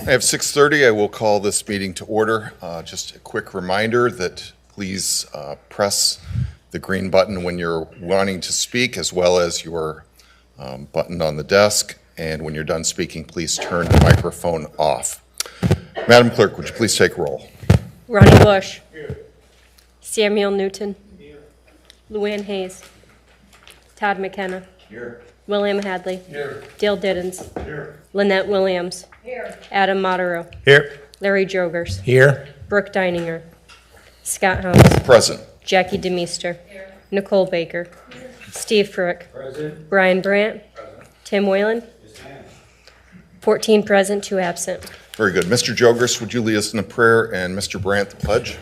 I have 6:30. I will call this meeting to order. Just a quick reminder that please press the green button when you're wanting to speak, as well as your button on the desk. And when you're done speaking, please turn the microphone off. Madam Clerk, would you please take roll? Ronnie Bush. Here. Samuel Newton. Here. Luann Hayes. Todd McKenna. Here. William Hadley. Here. Dale Diddens. Here. Lynette Williams. Here. Adam Mottero. Here. Larry Jogers. Here. Brooke Deininger. Scott Helms. Present. Jackie DeMeester. Here. Nicole Baker. Here. Steve Frick. Present. Brian Brandt. Present. Tim Whalen. Yes, ma'am. 14 present, 2 absent. Very good. Mr. Jogers, would you lead us in a prayer, and Mr. Brandt, the pledge?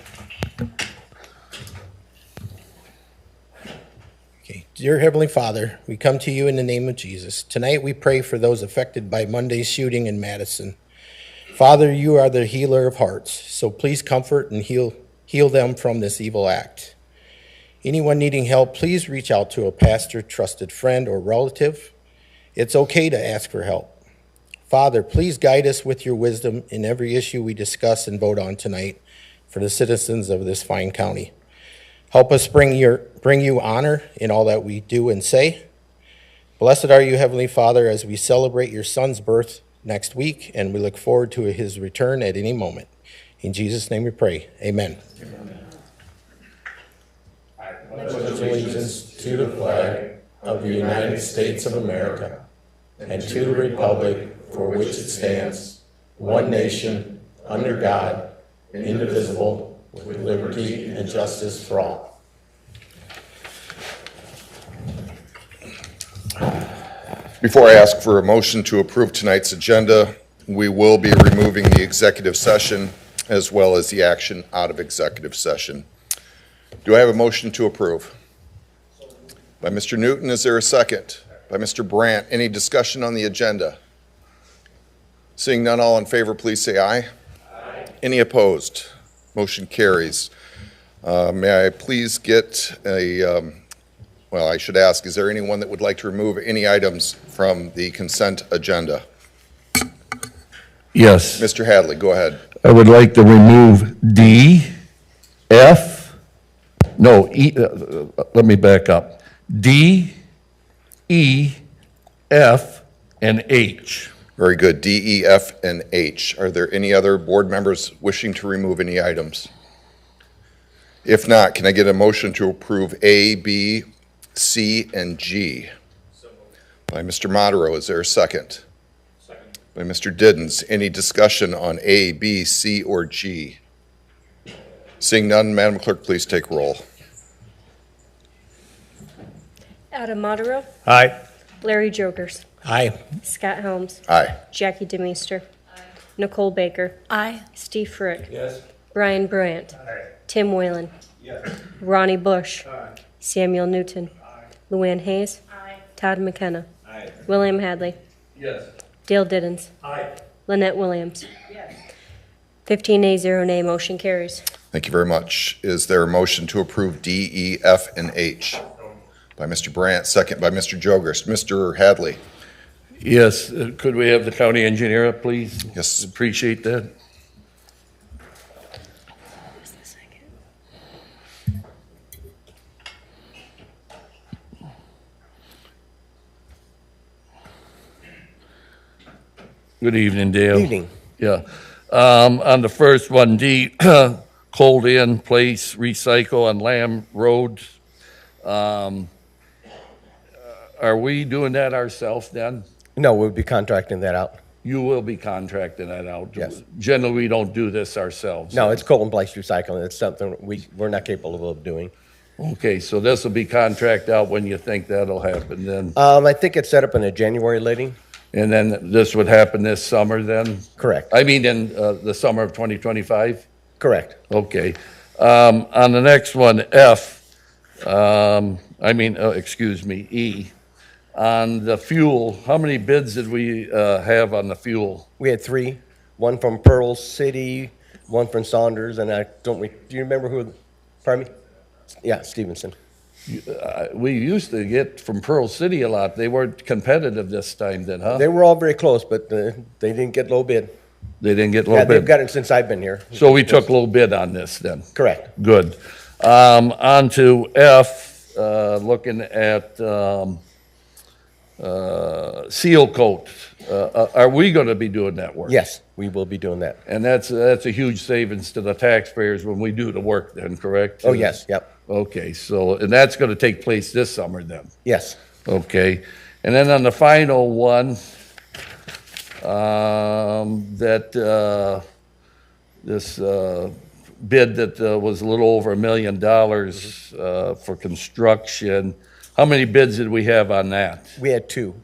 Okay. Dear Heavenly Father, we come to you in the name of Jesus. Tonight we pray for those affected by Monday's shooting in Madison. Father, you are the healer of hearts, so please comfort and heal them from this evil act. Anyone needing help, please reach out to a pastor, trusted friend, or relative. It's okay to ask for help. Father, please guide us with your wisdom in every issue we discuss and vote on tonight for the citizens of this fine county. Help us bring you honor in all that we do and say. Blessed are you, Heavenly Father, as we celebrate your Son's birth next week, and we look forward to his return at any moment. In Jesus' name we pray. Amen. Amen. I pledge allegiance to the flag of the United States of America and to the republic for which it stands, one nation, under God, indivisible, with liberty and justice for all. Before I ask for a motion to approve tonight's agenda, we will be removing the executive session as well as the action out of executive session. Do I have a motion to approve? By Mr. Newton, is there a second? By Mr. Brandt, any discussion on the agenda? Seeing none, all in favor, please say aye. Aye. Any opposed? Motion carries. May I please get well, I should ask, is there anyone that would like to remove any items from the consent agenda? Yes. Mr. Hadley, go ahead. I would like to remove D, F, no, E, let me back up. D, E, F, and H. Very good. D, E, F, and H. Are there any other board members wishing to remove any items? If not, can I get a motion to approve A, B, C, and G? By Mr. Mottero, is there a second? Second. By Mr. Diddens, any discussion on A, B, C, or G? Seeing none, Madam Clerk, please take roll. Adam Mottero. Aye. Larry Jogers. Aye. Scott Helms. Aye. Jackie DeMeester. Aye. Nicole Baker. Aye. Steve Frick. Yes. Brian Brandt. Aye. Tim Whalen. Yes. Ronnie Bush. Aye. Samuel Newton. Aye. Luann Hayes. Aye. Todd McKenna. Aye. William Hadley. Yes. Dale Diddens. Aye. Lynette Williams. Yes. 15 A, 0 nay, motion carries. Thank you very much. Is there a motion to approve D, E, F, and H? By Mr. Brandt, second by Mr. Jogers. Mr. Hadley. Yes, could we have the county engineer up, please? Yes. Appreciate that. Good evening, Dale. Evening. Yeah. On the first one, D, cold in place recycle on Lamb Road. Are we doing that ourselves then? No, we'll be contracting that out. You will be contracting that out? Yes. Generally, we don't do this ourselves. No, it's cold and place recycling. It's something we're not capable of doing. Okay, so this will be contract out when you think that'll happen then? I think it's set up in a January letting. And then this would happen this summer then? Correct. I mean, in the summer of 2025? Correct. Okay. On the next one, F, excuse me, E. On the fuel, how many bids did we have on the fuel? We had 3, one from Pearl City, one from Saunders, and do you remember who, pardon me? Yeah, Stephenson. We used to get from Pearl City a lot. They weren't competitive this time then, huh? They were all very close, but they didn't get low bid. They didn't get Yeah, low they've bid? got it since I've been here. So we took low bid on this then? Correct. Good. On to F, looking at seal coat. Are we going to be doing that work? Yes, we will be doing that. And that's a huge savings to the taxpayers when we do the work then, correct? Oh, yes, yep, Okay, so, and that's going to take place this summer then? yes. Okay. And then on the final one, this bid that was a little over $1 million for construction, how many bids did we have on that? We had two.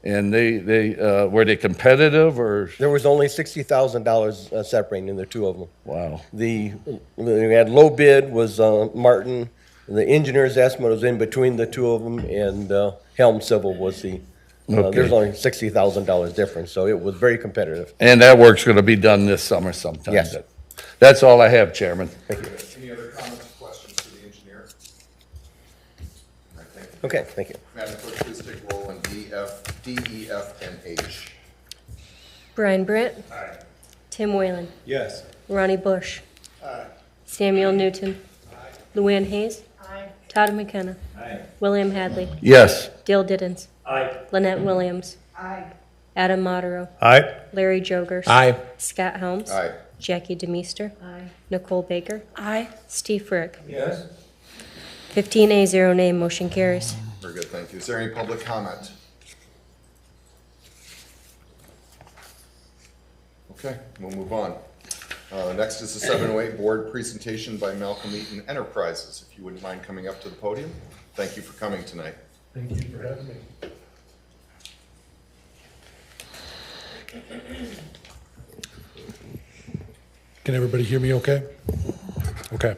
And were they competitive or? There was only $60,000 separating the two of them. Wow. We had low bid was Martin. The engineer's estimate was in between the two of them, and Helm Civil was the, Okay. there's only $60,000 difference, so it was very competitive. And that work's going to be done this summer sometime? Yes. That's all I have, Chairman. Any other comments or questions for the engineer? All right, thank you. Okay, thank you. Madam Clerk, please take roll on D, E, F, and H. Brian Brandt. Tim Whalen. Yes. Ronnie Bush. Samuel Newton. Luann Hayes. Todd McKenna. William Hadley. Yes. Dale Diddens. Aye. Lynette Williams. Adam Modero. Aye. Larry Jogers. Aye. Scott Helms. Aye. Jackie DeMeester. Nicole Baker. Steve Frick. Yes. 15A, 0 nay, motion carries. Very good, thank you. Is there any public comment? Okay, we'll move on. Next is the 708 Board presentation by Malcolm Eaton Enterprises. If you wouldn't mind coming up to the podium. Thank you for coming tonight. Thank you for having me. Can everybody hear me okay? Okay.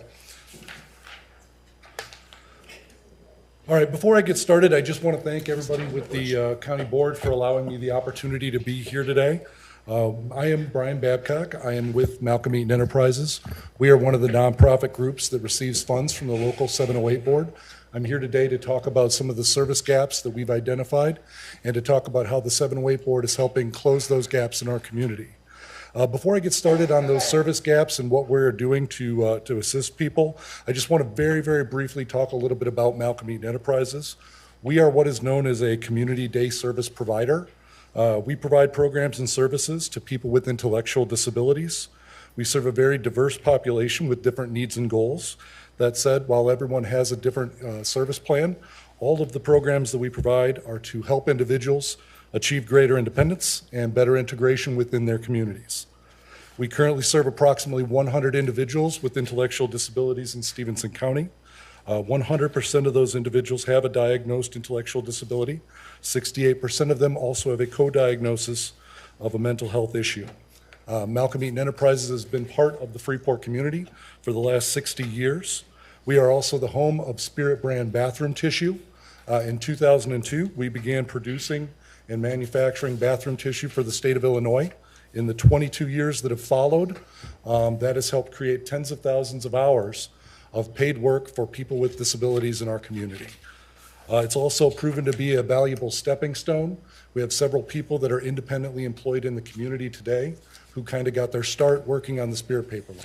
All right, before I get started, I just want to thank everybody with the county board for allowing me the opportunity to be here today. I am Brian Babcock. I am with Malcolm Eaton Enterprises. We are one of the nonprofit groups that receives funds from the local 708 board. I'm here today to talk about some of the service gaps that we've identified and to talk about how the 708 board is helping close those gaps in our community. Before I get started on those service gaps and what we're doing to assist people, I just want to very, very briefly talk a little bit about Malcolm Eaton Enterprises. We are what is known as a community day service provider. We provide programs and services to people with intellectual disabilities. We serve a very diverse population with different needs and goals. That said, while everyone has a different service plan, all of the programs that we provide are to help individuals achieve greater independence and better integration within their communities. We currently serve approximately 100 individuals with intellectual disabilities in Stephenson County. 100% of those individuals have a diagnosed intellectual disability. 68% of them also have a co-diagnosis of a mental health issue. Malcolm Eaton Enterprises has been part of the Freeport community for the last 60 years. We are also the home of Spirit brand bathroom tissue. In 2002, we began producing and manufacturing bathroom tissue for the state of Illinois. In the 22 years that have followed, that has helped create tens of thousands of hours of paid work for people with disabilities in our community. It's also proven to be a valuable stepping stone. We have several people that are independently employed in the community today who kind of got their start working on the Spirit paper line.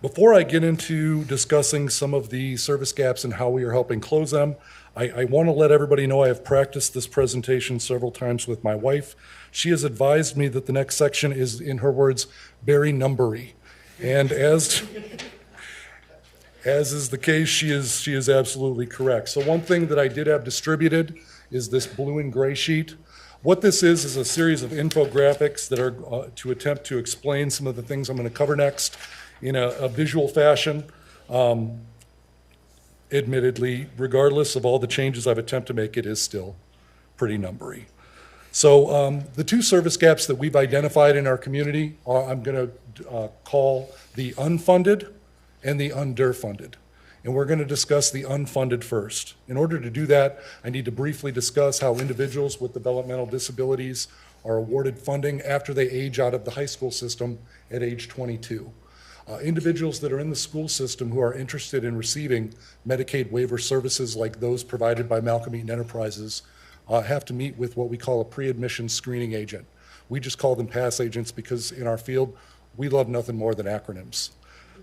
Before I get into discussing some of the service gaps and how we are helping close them, I want to let everybody know I have practiced this presentation several times with my wife. She has advised me that the next section is, in her words, very numbery. And as is the case, she is absolutely correct. So one thing that I did have distributed is this blue and gray sheet. What this is a series of infographics that are to attempt to explain some of the things I'm going to cover next in a visual fashion. Admittedly, regardless of all the changes I've attempted to make, it is still pretty numbery. So the two service gaps that we've identified in our community I'm going to call the unfunded and the underfunded. And we're going to discuss the unfunded first. In order to do that, I need to briefly discuss how individuals with developmental disabilities are awarded funding after they age out of the high school system at age 22. Individuals that are in the school system who are interested in receiving Medicaid waiver services like those provided by Malcolm Eaton Enterprises have to meet with what we call a pre-admission screening agent. We just call them pass agents because in our field, we love nothing more than acronyms.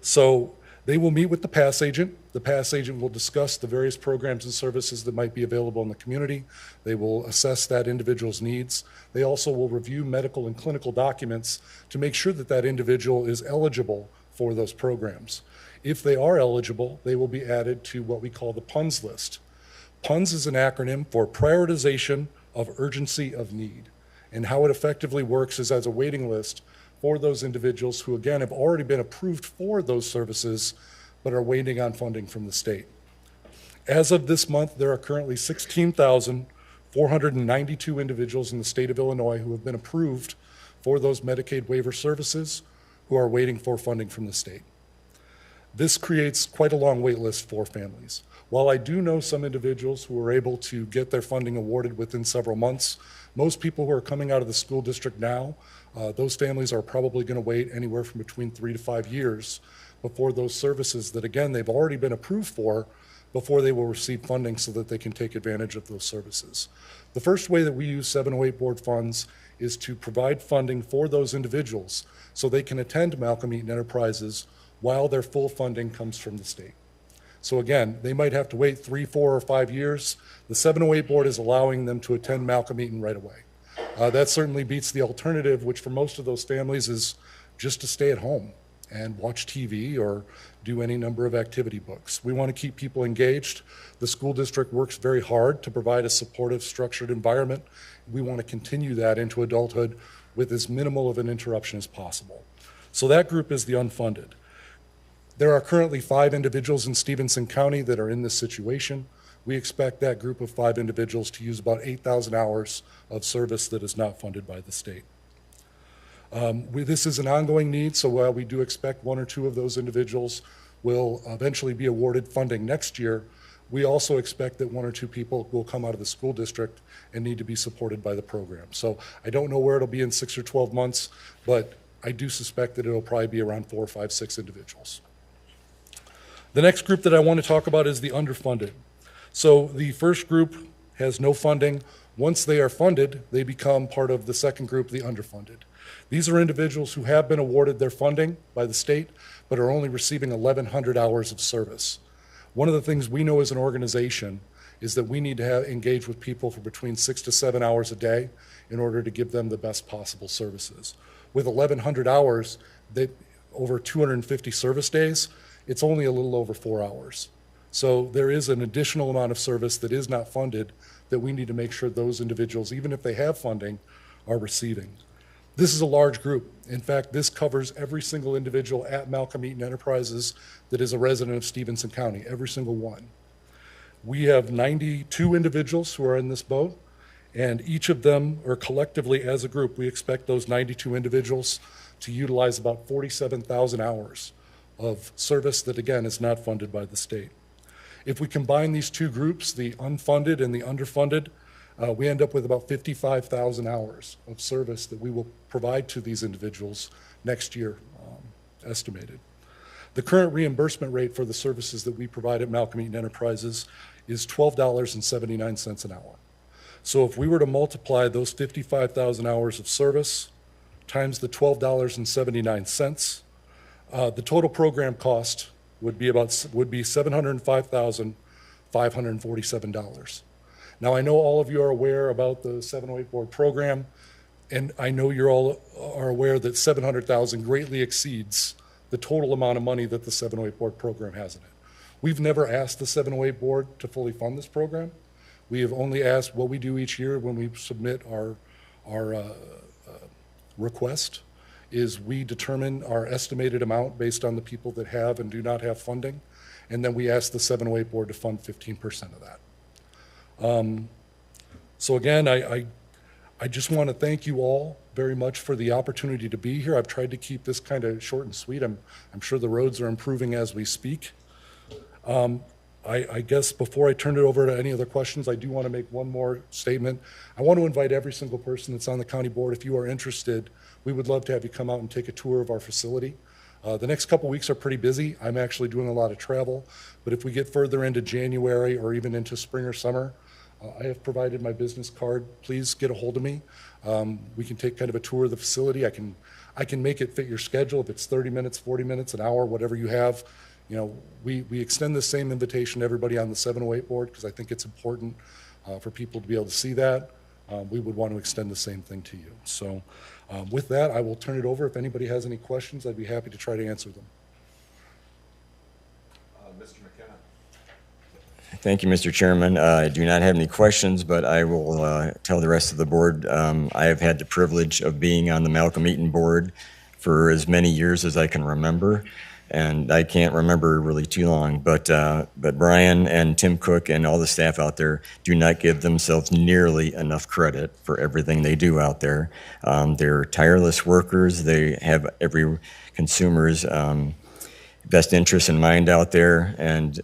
So they will meet with the pass agent. The pass agent will discuss the various programs and services that might be available in the community. They will assess that individual's needs. They also will review medical and clinical documents to make sure that that individual is eligible for those programs. If they are eligible, they will be added to what we call the PUNS list. PUNS is an acronym for Prioritization of Urgency of Need. And how it effectively works is as a waiting list for those individuals who, again, have already been approved for those services, but are waiting on funding from the state. As of this month, there are currently 16,492 individuals in the state of Illinois who have been approved for those Medicaid waiver services who are waiting for funding from the state. This creates quite a long wait list for families. While I do know some individuals who are able to get their funding awarded within several months, most people who are coming out of the school district now, those families are probably going to wait anywhere from between 3 to 5 years before those services that, again, they've already been approved for, before they will receive funding so that they can take advantage of those services. The first way that we use 708 board funds is to provide funding for those individuals so they can attend Malcolm Eaton Enterprises while their full funding comes from the state. So again, they might have to wait 3, 4, or 5 years. The 708 board is allowing them to attend Malcolm Eaton right away. That certainly beats the alternative, which for most of those families is just to stay at home and watch TV or do any number of activity books. We want to keep people engaged. The school district works very hard to provide a supportive, structured environment. We want to continue that into adulthood with as minimal of an interruption as possible. So that group is the unfunded. There are currently 5 individuals in Stephenson County that are in this situation. We expect that group of 5 individuals to use about 8,000 hours of service that is not funded by the state. This is an ongoing need, so while we do expect 1 or 2 of those individuals will eventually be awarded funding next year, we also expect that 1 or 2 people will come out of the school district and need to be supported by the program. So I don't know where it'll be in 6 or 12 months, but I do suspect that it'll probably be around 4, 5, 6 individuals. The next group that I want to talk about is the underfunded. So the first group has no funding. Once they are funded, they become part of the second group, the underfunded. These are individuals who have been awarded their funding by the state, but are only receiving 1,100 hours of service. One of the things we know as an organization is that we need to engage with people for between 6 to 7 hours a day in order to give them the best possible services. With 1,100 hours, over 250 service days, it's only a little over 4 hours. So there is an additional amount of service that is not funded that we need to make sure those individuals, even if they have funding, are receiving. This is a large group. In fact, this covers every single individual at Malcolm Eaton Enterprises that is a resident of Stephenson County, every single one. We have 92 individuals who are in this boat, and each of them, or collectively as a group, we expect those 92 individuals to utilize about 47,000 hours of service that, again, is not funded by the state. If we combine these 2 groups, the unfunded and the underfunded, we end up with about 55,000 hours of service that we will provide to these individuals next year, estimated. The current reimbursement rate for the services that we provide at Malcolm Eaton Enterprises is $12.79 an hour. So if we were to multiply those 55,000 hours of service times the $12.79, the total program cost would be $705,547. Now, I know all of you are aware about the 708 board program, and I know you all are aware that $700,000 greatly exceeds the total amount of money that the 708 board program has in it. We've never asked the 708 board to fully fund this program. We have only asked what we do each year when we submit our request is we determine our estimated amount based on the people that have and do not have funding, and then we ask the 708 board to fund 15% of that. So again, I just want to thank you all very much for the opportunity to be here. I've tried to keep this kind of short and sweet. I'm sure the roads are improving as we speak. I guess before I turn it over to any other questions, I do want to make one more statement. I want to invite every single person that's on the county board, if you are interested, we would love to have you come out and take a tour of our facility. The next couple weeks are pretty busy. I'm actually doing a lot of travel, but if we get further into January or even into spring or summer, I have provided my business card. Please get a hold of me. We can take kind of a tour of the facility. I can make it fit your schedule. If it's 30 minutes, 40 minutes, an hour, whatever you have. You know, we extend the same invitation to everybody on the 708 board because I think it's important for people to be able to see that. We would want to extend the same thing to you. So with that, I will turn it over. If anybody has any questions, I'd be happy to try to answer them. Mr. McKenna. Thank you, Mr. Chairman. I do not have any questions, but I will tell the rest of the board, I have had the privilege of being on the Malcolm Eaton board for as many years as I can remember, and I can't remember really too long, but Brian and Tim Cook and all the staff out there do not give themselves nearly enough credit for everything they do out there. They're tireless workers. They have every consumer's best interest in mind out there, and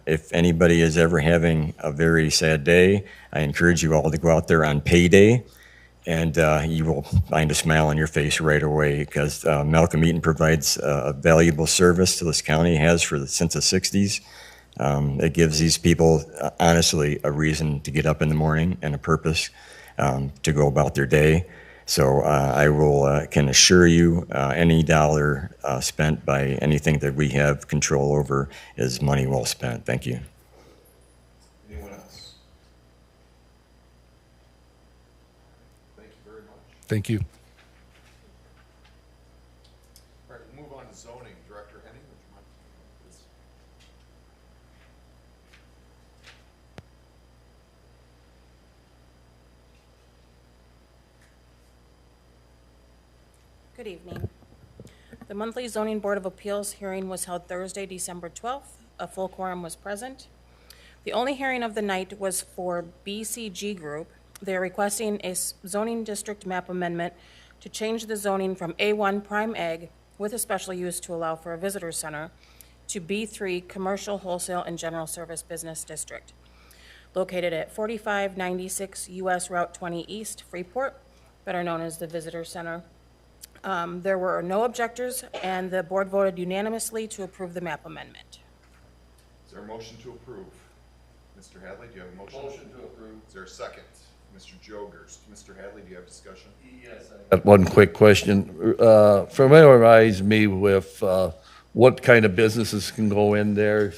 if anybody is ever having a very sad day, I encourage you all to go out there on payday, and you will find a smile on your face right away, because Malcolm Eaton provides a valuable service to this county, has since the 60s. It gives these people, honestly, a reason to get up in the morning and a purpose to go about their day. So I can assure you, any dollar spent by anything that we have control over is money well spent. Thank you. Anyone else? Thank you very much. Thank you. All right, we'll move on to zoning. Director Henning, would you mind? Please. Good evening. The monthly Zoning Board of Appeals hearing was held Thursday, December 12th. A full quorum was present. The only hearing of the night was for BCG Group. They are requesting a zoning district map amendment to change the zoning from A1 Prime Ag with a special use to allow for a visitor center to B3 Commercial, Wholesale, and General Service Business District, located at 4596 US Route 20 East, Freeport, better known as the Visitor Center. There were no objectors, and the board voted unanimously to approve the map amendment. Is there a motion to approve? Mr. Hadley, do you have a motion? Motion to approve. Is there a second? Mr. Jogers. Mr. Hadley, do you have discussion? Yes. One quick question. Familiarize me with what kind of businesses can go in there?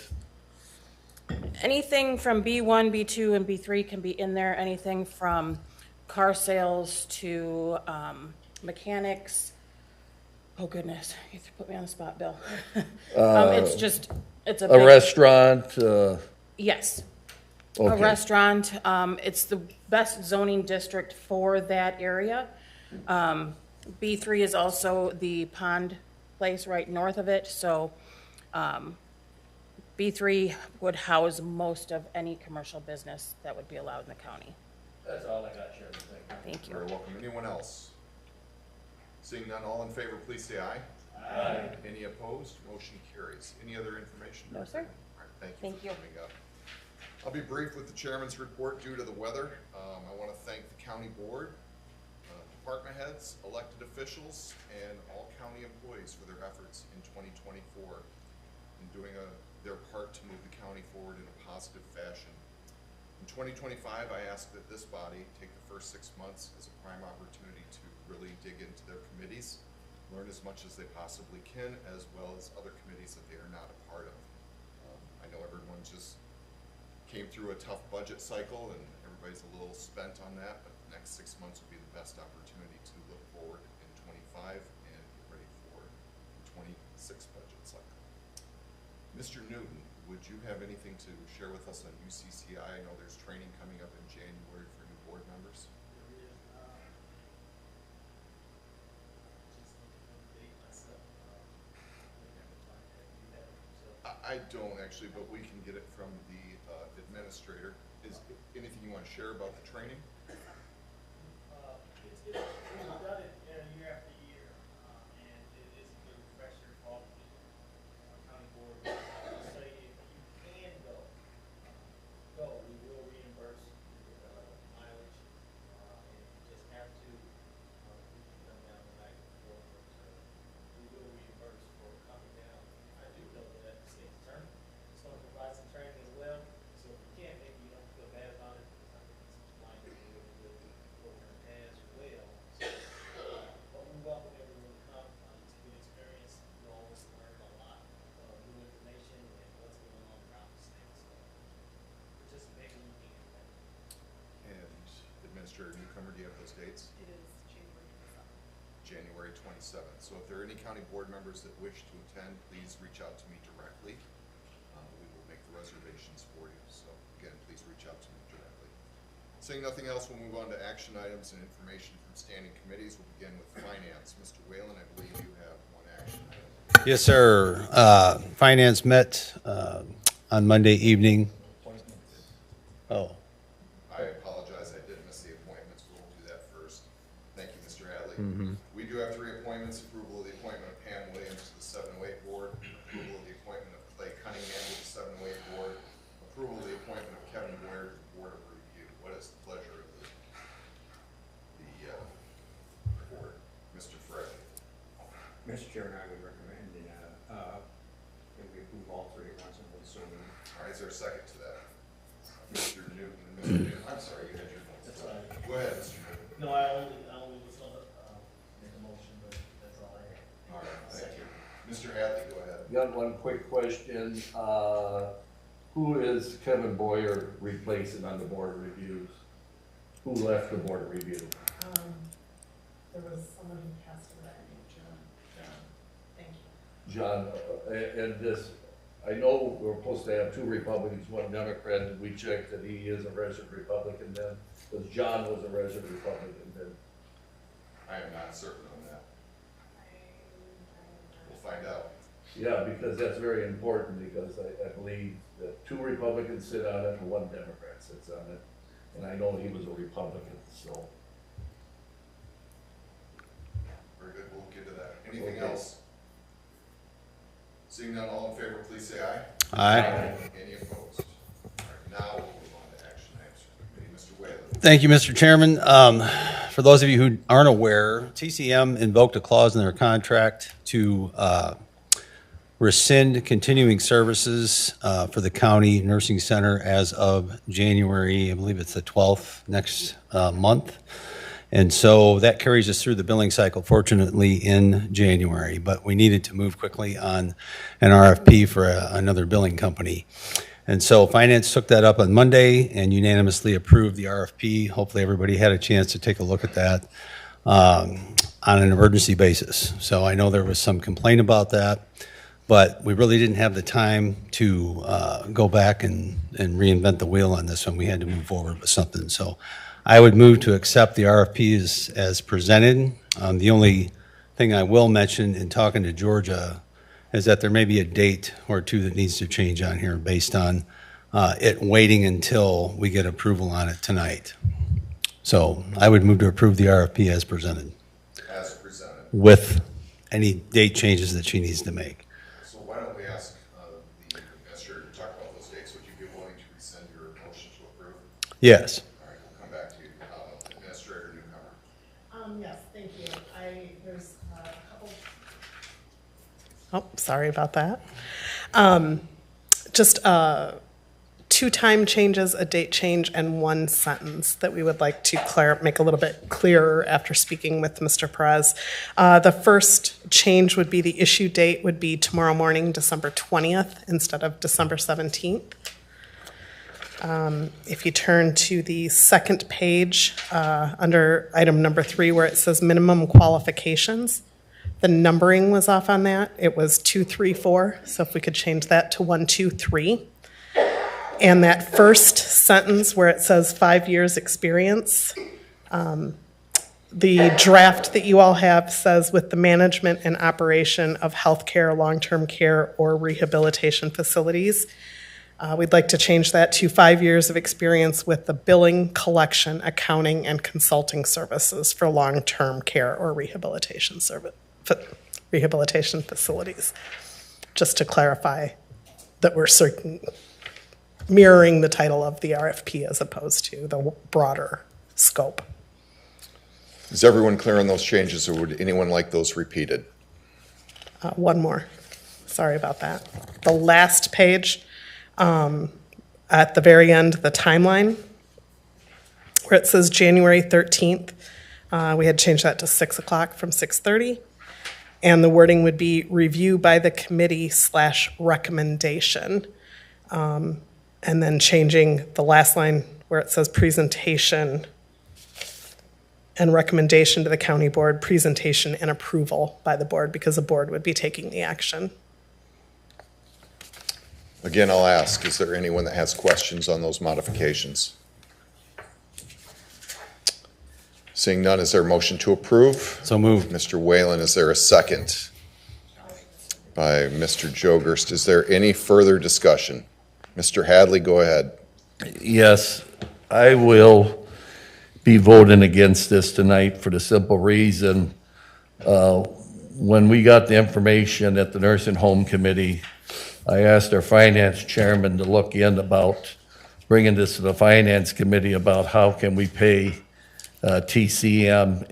Anything from B1, B2, and B3 can be in there. Anything from car sales to mechanics. Oh, goodness. You put me on the spot, Bill. It's a A big, restaurant? yes. A Okay. restaurant. It's the best zoning district for that area. B3 is also the pond place right north of it, so B3 would house most of any commercial business that would be allowed in the county. That's all I got, Chairman. Thank you. Very welcome. Anyone else? Seeing none, all in favor, please say aye. Aye. Any opposed? Motion carries. Any other information? No, sir. All right, thank Thank you you. for coming up. I'll be brief with the chairman's report due to the weather. I want to thank the county board, department heads, elected officials, and all county employees for their efforts in 2024 in doing their part to move the county forward in a positive fashion. In 2025, I ask that this body take the first 6 months as a prime opportunity to really dig into their committees, learn as much as they possibly can, as well as other committees that they are not a part of. I know everyone just came through a tough budget cycle and everybody's a little spent on that, but the next 6 months will be the best opportunity to look forward in 25 and get ready for the 26 budget cycle. Mr. Newton, would you have anything to share with us on UCCI? I know there's training coming up in January for new board members. I don't actually, but we can get it from the administrator. Is anything you want to share about the training? It's done it year after year, and it is a good refresher for all the county board. So if you can go, we will reimburse mileage, and you just have to, we can come down the night before, but we will reimburse for coming down. I do know that at the state attorney is going to provide some training as well, so if you can't, maybe you don't feel bad about it, dates? It is January 27th. So if there are any county board members that wish to attend, please reach out to me directly. We will make the reservations for you. So again, please reach out to me directly. Saying nothing else, we'll move on to action items and information from standing committees. We'll begin with finance. Mr. Whalen, I believe you have one action item. Yes, sir. Finance met on Monday evening. Oh, I apologize, I did miss the appointments. We'll do that first. Thank you, Mr. Hadley. We do have three appointments: approval of the appointment of Pam Williams to the 708 Board, approval of the appointment of Clay Cunningham to the 708 Board, approval of the appointment of Kevin Boyer to the Board of Review. What is the pleasure of the board? Mr. Frey. Mr. Chairman, I would recommend that we approve all three at once and we'll so move. All right, is there a second to that? Mr. Newton and Mr. Newton. I'm sorry, you had your vote. That's all right. Go ahead, Mr. Newton. No, I only was gonna, make a motion, but that's all I have. All right, thank you. Mr. Hadley, go ahead. Got one quick question. Who is Kevin Boyer replacing on the board of reviews? Who left the board of review? There was someone who passed away named John. Thank you. John, and this, I know we're supposed to have two Republicans, one Democrat, and we checked that he is a resident Republican then, because John was a resident Republican then. I am not certain on that. We'll find out. Yeah, because that's very important, because I believe that two Republicans sit on it and one Democrat sits on it, and I know he was a Republican, so. Very good, we'll look into that. Anything Okay. else? Seeing none, all in favor, please say aye. aye. Any opposed? All right, now we'll move on to action items from the committee. Mr. Whalen. Thank you, Mr. Chairman. For those of you who aren't aware, TCM invoked a clause in their contract to rescind continuing services for the county nursing center as of January, I believe it's the 12th next month. And so that carries us through the billing cycle, fortunately, in January. But we needed to move quickly on an RFP for another billing company. And so Finance took that up on Monday and unanimously approved the RFP. Hopefully, everybody had a chance to take a look at that on an emergency basis. So I know there was some complaint about that, but we really didn't have the time to go back and reinvent the wheel on this one. We had to move forward with something. So I would move to accept the RFP as presented. The only thing I will mention in talking to Georgia is that there may be a date or two that needs to change on here based on it waiting until we get approval on it tonight. So I would move to approve the RFP as presented As presented. with any date changes that she needs to make. So why don't we ask the administrator to talk about those dates? Would you be willing to rescind your motion to approve? Yes. All right, we'll come back to you. Administrator Newcomer. Yes, thank you. There's a couple. Oh, sorry about that. Just two time changes, a date change, and one sentence that we would like to make a little bit clearer after speaking with Mr. Perez. The first change would be the issue date would be tomorrow morning, December 20th, instead of December 17th. If you turn to the second page, under item number 3, where it says minimum qualifications, the numbering was off on that. It was 2, 3, 4. So if we could change that to 1, 2, 3. And that first sentence where it says 5 years experience, the draft that you all have says with the management and operation of healthcare, long-term care, or rehabilitation facilities. We'd like to change that to 5 years of experience with the billing, collection, accounting, and consulting services for long-term care or rehabilitation facilities. Just to clarify that we're mirroring the title of the RFP as opposed to the broader scope. Is everyone clear on those changes, or would anyone like those repeated? One more. Sorry about that. The last page, at the very end, the timeline, where it says January 13th, we had changed that to 6 o'clock from 6:30. And the wording would be review by the committee / recommendation. And then changing the last line where it says presentation and recommendation to the county board, presentation and approval by the board, because the board would be taking the action. Again, I'll ask, is there anyone that has questions on those modifications? Seeing none, is there a motion to approve? So moved. Mr. Whalen, is there a second? By Mr. Jogerst. Is there any further discussion? Mr. Hadley, go ahead. Yes, I will be voting against this tonight for the simple reason, when we got the information at the nursing home committee, I asked our finance chairman to look in about bringing this to the finance committee about how can we pay TCM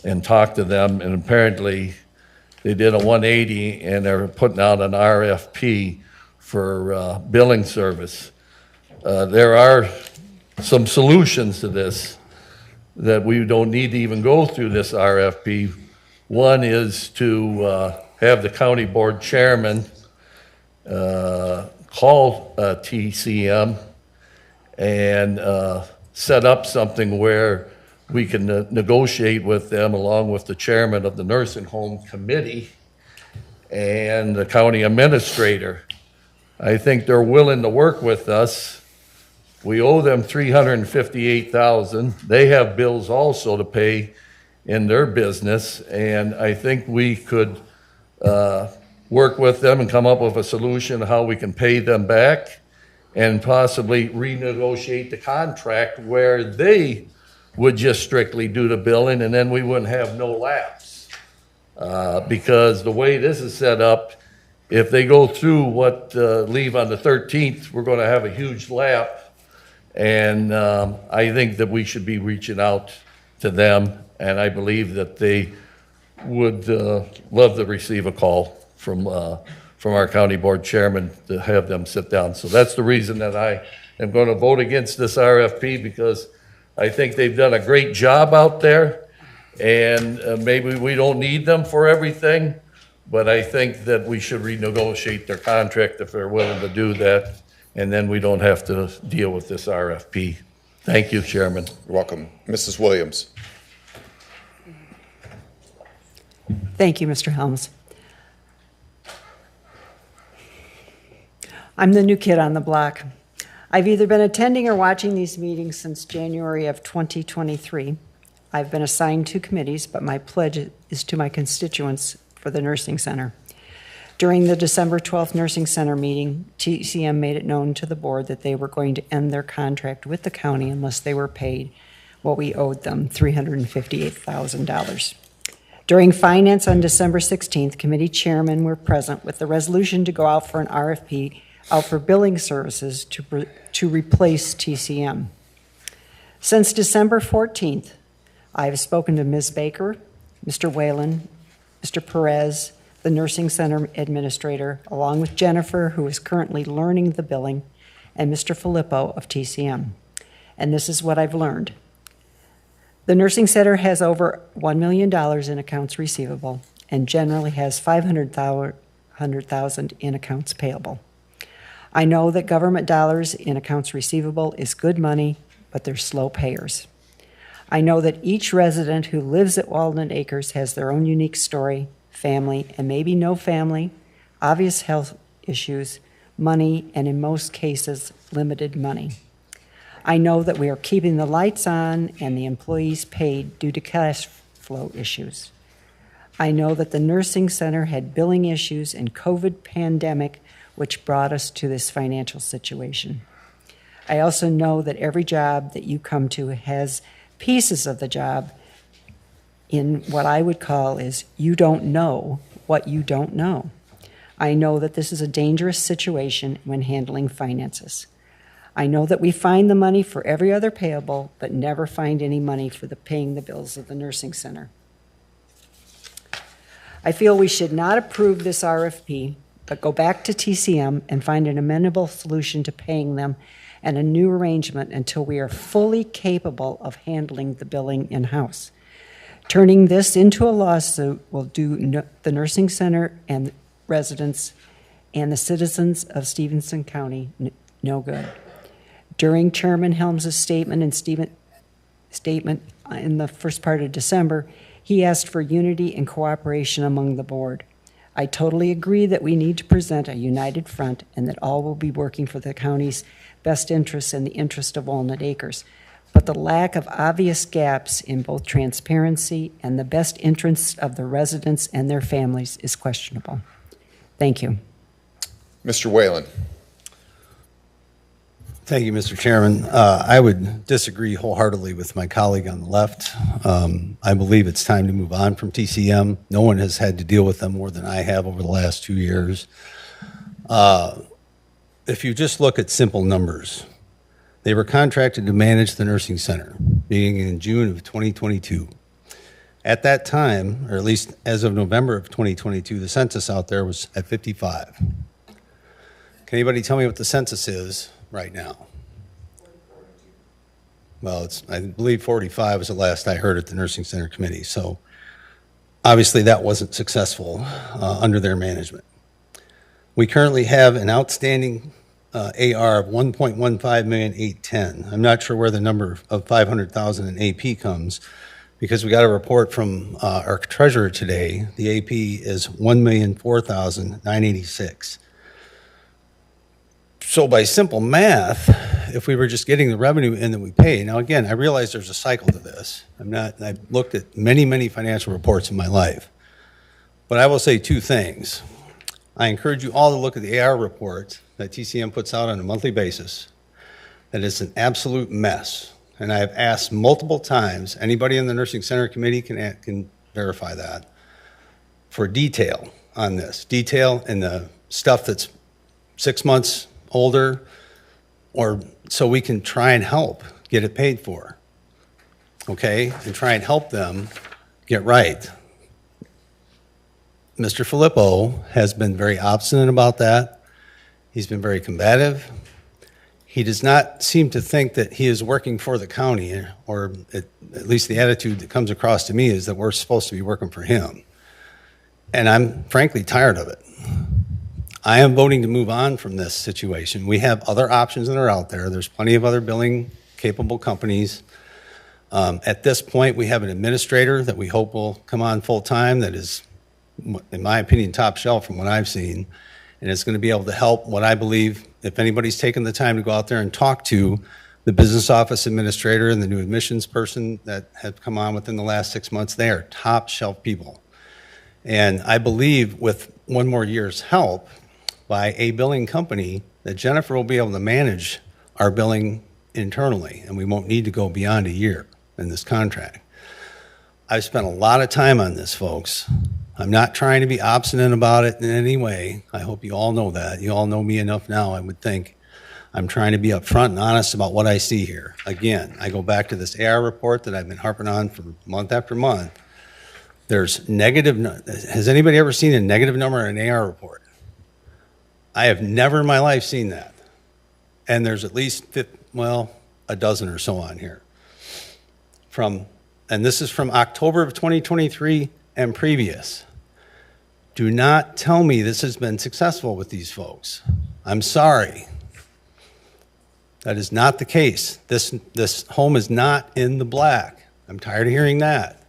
and talk to them, and apparently they did a 180 and they're putting out an RFP for billing service. There are some solutions to this that we don't need to even go through this RFP. One is to have the county board chairman call TCM and set up something where we can negotiate with them along with the chairman of the nursing home committee and the county administrator. I think they're willing to work with us. We owe them $358,000. They have bills also to pay in their business, and I think we could work with them and come up with a solution how we can pay them back and possibly renegotiate the contract where they would just strictly do the billing, and then we wouldn't have no lapse. Because the way this is set up, if they go through what leave on the 13th, we're going to have a huge lap. And I think that we should be reaching out to them, and I believe that they would love to receive a call from our county board chairman to have them sit down. So that's the reason that I am going to vote against this RFP, because I think they've done a great job out there, and maybe we don't need them for everything, but I think that we should renegotiate their contract if they're willing to do that, and then we don't have to deal with this RFP. Thank you, Chairman. You're welcome. Mrs. Williams. Thank you, Mr. Helms. I'm the new kid on the block. I've either been attending or watching these meetings since January of 2023. I've been assigned 2 committees, but my pledge is to my constituents for the nursing center. During the December 12th nursing center meeting, TCM made it known to the board that they were going to end their contract with the county unless they were paid what we owed them, $358,000. During finance on December 16th, committee chairmen were present with the resolution to go out for an RFP out for billing services to replace TCM. Since December 14th, I have spoken to Ms. Baker, Mr. Whalen, Mr. Perez, the nursing center administrator, along with Jennifer, who is currently learning the billing, and Mr. Filippo of TCM. And this is what I've learned. The nursing center has over $1 million in accounts receivable and generally has $500,000 in accounts payable. I know that government dollars in accounts receivable is good money, but they're slow payers. I know that each resident who lives at Walnut Acres has their own unique story, family, and maybe no family, obvious health issues, money, and in most cases, limited money. I know that we are keeping the lights on and the employees paid due to cash flow issues. I know that the nursing center had billing issues and COVID pandemic, which brought us to this financial situation. I also know that every job that you come to has pieces of the job in what I would call is you don't know what you don't know. I know that this is a dangerous situation when handling finances. I know that we find the money for every other payable, but never find any money for paying the bills of the nursing center. I feel we should not approve this RFP, but go back to TCM and find an amenable solution to paying them and a new arrangement until we are fully capable of handling the billing in-house. Turning this into a lawsuit will do the nursing center and residents and the citizens of Stephenson County no good. During Chairman Helms' statement in the first part of December, he asked for unity and cooperation among the board. I totally agree that we need to present a united front and that all will be working for the county's best interests and the interest of Walnut Acres. But the lack of obvious gaps in both transparency and the best interests of the residents and their families is questionable. Thank you. Mr. Whalen. Thank you, Mr. Chairman. I would disagree wholeheartedly with my colleague on the left. I believe it's time to move on from TCM. No one has had to deal with them more than I have over the last 2 years. If you just look at simple numbers, they were contracted to manage the nursing center beginning in June of 2022. At that time, or at least as of November of 2022, the census out there was at 55. Can anybody tell me what the census is right now? Well, I believe 45 was the last I heard at the Nursing Center Committee. So obviously that wasn't successful under their management. We currently have an outstanding AR of 1.15,810,000. I'm not sure where the number of 500,000 in AP comes, because we got a report from our treasurer today. The AP is 1,004,986. So by simple math, if we were just getting the revenue in that we pay, now again, I realize there's a cycle to this. I've looked at many financial reports in my life, but I will say two things. I encourage you all to look at the AR report that TCM puts out on a monthly basis. That is an absolute mess. And I have asked multiple times, anybody in the Nursing Center Committee can verify that, for detail on this. Detail in the stuff that's 6 months older, or so we can try and help get it paid for, okay? And try and help them get right. Mr. Filippo has been very obstinate about that. He's been very combative. He does not seem to think that he is working for the county, or at least the attitude that comes across to me is that we're supposed to be working for him. And I'm frankly tired of it. I am voting to move on from this situation. We have other options that are out there. There's plenty of other billing capable companies. At this point, we have an administrator that we hope will come on full time that is, in my opinion, top shelf from what I've seen. And it's going to be able to help what I believe, if anybody's taken the time to go out there and talk to the business office administrator and the new admissions person that have come on within the last 6 months, they are top shelf people. And I believe with one more year's help by a billing company, that Jennifer will be able to manage our billing internally, and we won't need to go beyond a year in this contract. I've spent a lot of time on this, folks. I'm not trying to be obstinate about it in any way. I hope you all know that. You all know me enough now, I would think. I'm trying to be upfront and honest about what I see here. Again, I go back to this AR report that I've been harping on for month after month. There's negative, has anybody ever seen a negative number in an AR report? I have never in my life seen that. And there's at least, a dozen or so on here. And this is from October of 2023 and previous. Do not tell me this has been successful with these folks. I'm sorry. That is not the case. This home is not in the black. I'm tired of hearing that.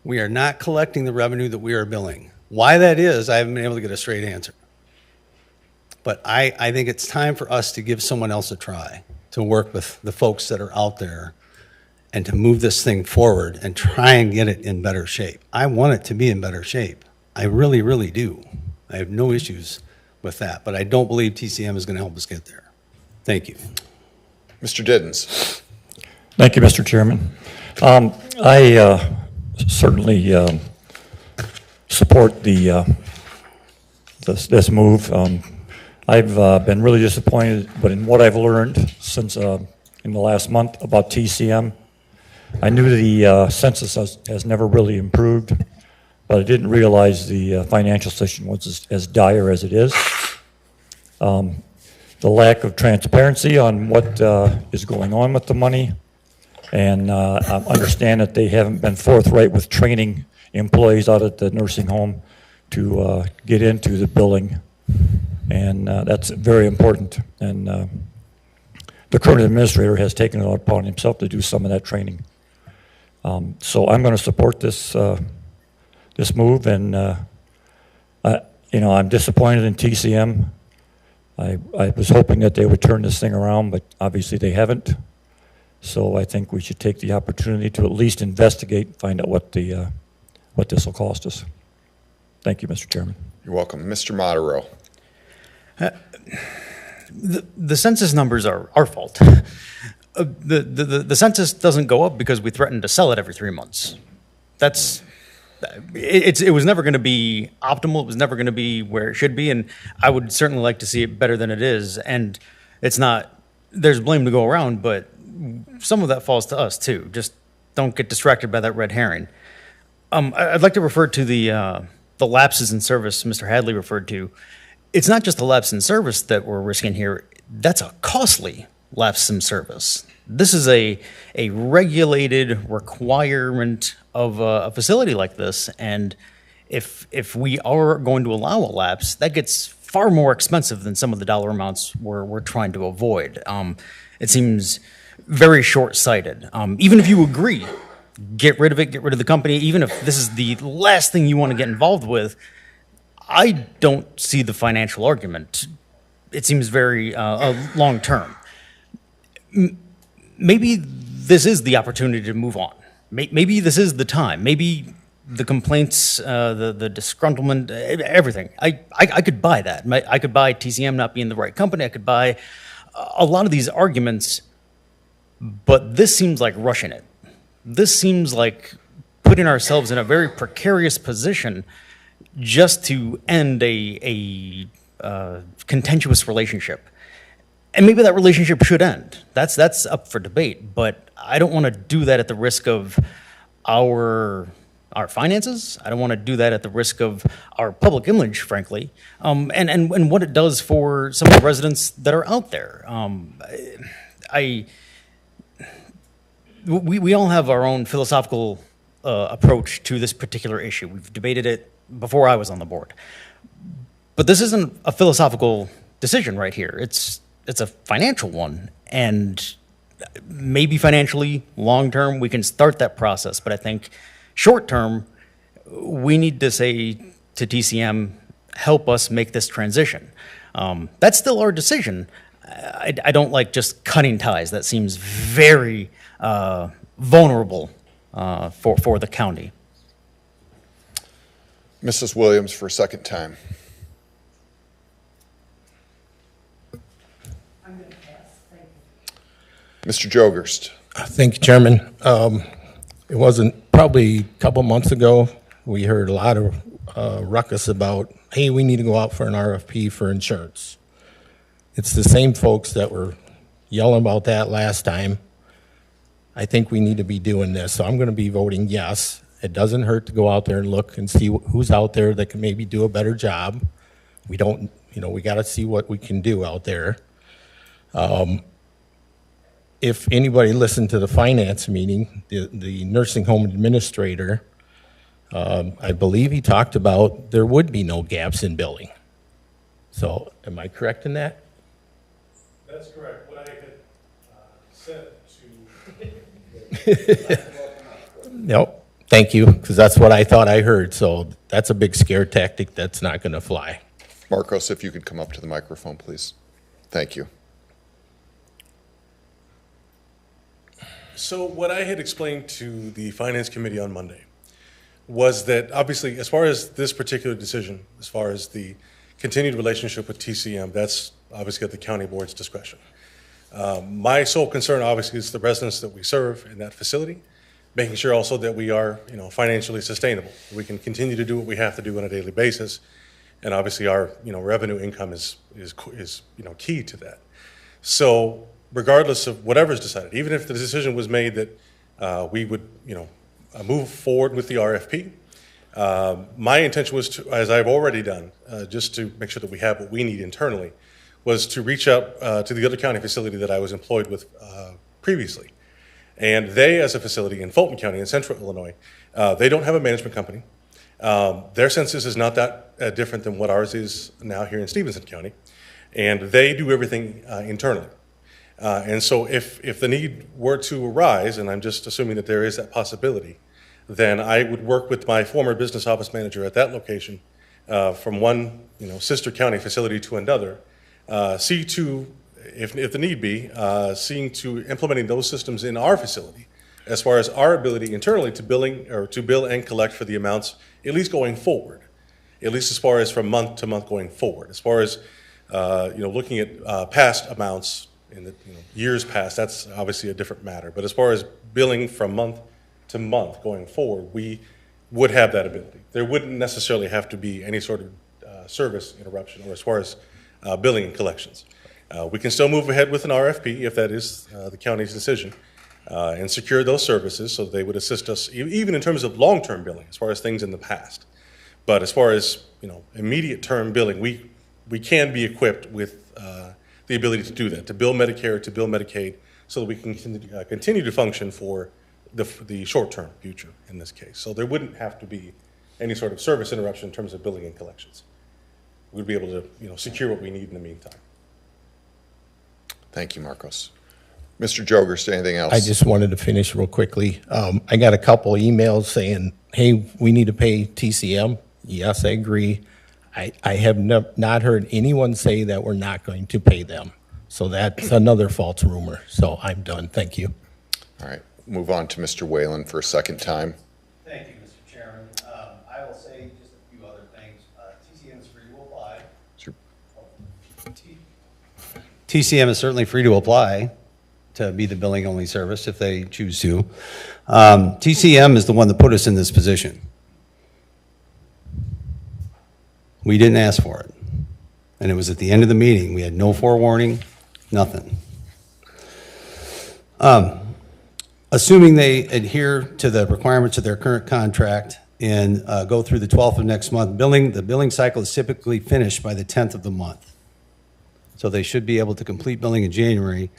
We are not collecting the revenue that we are billing. Why that is, I haven't been able to get a straight answer. But I think it's time for us to give someone else a try, to work with the folks that are out there and to move this thing forward and try and get it in better shape. I want it to be in better shape. I really, really do. I have no issues with that, but I don't believe TCM is going to help us get there. Thank you. Mr. Diddens. Thank you, Mr. Chairman. I certainly support this move. I've been really disappointed, but in what I've learned since in the last month about TCM. I knew the census has never really improved, but I didn't realize the financial situation was as dire as it is. The lack of transparency on what is going on with the money, and I understand that they haven't been forthright with training employees out at the nursing home to get into the billing, and that's very important. And the current administrator has taken it upon himself to do some of that training. So I'm going to support this this move, and I'm disappointed in TCM. I was hoping that they would turn this thing around, but obviously they haven't. So I think we should take the opportunity to at least investigate, find out what this will cost us. Thank you, Mr. Chairman. You're welcome. Mr. Modero. The census numbers are our fault. The census doesn't go up because we threaten to sell it every 3 months. It was never going to be optimal. It was never going to be where it should be, and I would certainly like to see it better than it is. And it's not, there's blame to go around, but some of that falls to us too. Just don't get distracted by that red herring. I'd like to refer to the lapses in service Mr. Hadley referred to. It's not just a lapse in service that we're risking here. That's a costly lapse in service. This is a regulated requirement of a facility like this, and if we are going to allow a lapse, that gets far more expensive than some of the dollar amounts we're trying to avoid. It seems very short-sighted. Even if you agree, get rid of it, get rid of the company, even if this is the last thing you want to get involved with, I don't see the financial argument. It seems very long-term. Maybe this is the opportunity to move on. Maybe this is the time. Maybe the complaints, the disgruntlement, everything. I could buy that. I could buy TCM not being the right company. I could buy a lot of these arguments, but this seems like rushing it. This seems like putting ourselves in a very precarious position just to end a contentious relationship. And maybe that relationship should end. That's up for debate, but I don't want to do that at the risk of our finances. I don't want to do that at the risk of our public image, frankly, and what it does for some of the residents that are out there. We all have our own philosophical approach to this particular issue. We've debated it before I was on the board. But this isn't a philosophical decision right here. It's a financial one, and maybe financially, long-term, we can start that process. But I think short-term, we need to say to TCM, help us make this transition. That's still our decision. I don't like just cutting ties. That seems very vulnerable for the county. Mrs. Williams for a second time. Mr. Jogerst. Thank you, Chairman. It wasn't probably a couple months ago, we heard a lot of ruckus about, hey, we need to go out for an RFP for insurance. It's the same folks that were yelling about that last time. I think we need to be doing this, so I'm going to be voting yes. It doesn't hurt to go out there and look and see who's out there that can maybe do a better job. We don't, we got to see what we can do out there. If anybody listened to the finance meeting, the nursing home administrator, I believe he talked about there would be no gaps in billing. So am I correct in that? That's correct. What I had said to... Nope. Thank you, because that's what I thought I heard. So that's a big scare tactic that's not going to fly. Marcos, if you could come up to the microphone, please. Thank you. So what I had explained to the Finance Committee on Monday was that obviously, as far as this particular decision, as far as the continued relationship with TCM, that's obviously at the county board's discretion. My sole concern obviously is the residents that we serve in that facility, making sure also that we are, financially sustainable. We can continue to do what we have to do on a daily basis, and obviously our, revenue income is key to that. So regardless of whatever's decided, even if the decision was made that we would, move forward with the RFP, my intention was to, as I've already done, just to make sure that we have what we need internally, was to reach out to the other county facility that I was employed with previously. And they, as a facility in Fulton County in central Illinois, they don't have a management company. Their census is not that different than what ours is now here in Stephenson County. And they do everything internally. And so if the need were to arise, and I'm just assuming that there is that possibility, then I would work with my former business office manager at that location from one sister county facility to another, see to, if the need be, seeing to implementing those systems in our facility as far as our ability internally to bill and collect for the amounts, at least going forward, at least as far as from month to month going forward. As far as looking at past amounts in the years past, that's obviously a different matter. But as far as billing from month to month going forward, we would have that ability. There wouldn't necessarily have to be any sort of service interruption or as far as billing and collections. We can still move ahead with an RFP if that is the county's decision and secure those services so they would assist us even in terms of long-term billing as far as things in the past. But as far as immediate term billing, we can be equipped with the ability to do that, to bill Medicare, to bill Medicaid, so that we can continue to function for the short-term future in this case. So there wouldn't have to be any sort of service interruption in terms of billing and collections. We'd be able to secure what we need in the meantime. Thank you, Marcos. Mr. Jogers, anything else? I just wanted to finish real quickly. I got a couple emails saying, hey, we need to pay TCM. Yes, I agree. I have not heard anyone say that we're not going to pay them. So that's another false rumor. So I'm done. Thank you. All right. Move on to Mr. Whalen for a second time. Thank you, Mr. Chairman. I will say just a few other things. TCM is free to apply. Sure. TCM is certainly free to apply to be the billing-only service if they choose to. TCM is the one that put us in this position. We didn't ask for it. And it was at the end of the meeting. We had no forewarning, nothing. Assuming they adhere to the requirements of their current contract and go through the 12th of next month, the billing cycle is typically finished by the 10th of the month. So they should be able to complete billing in January.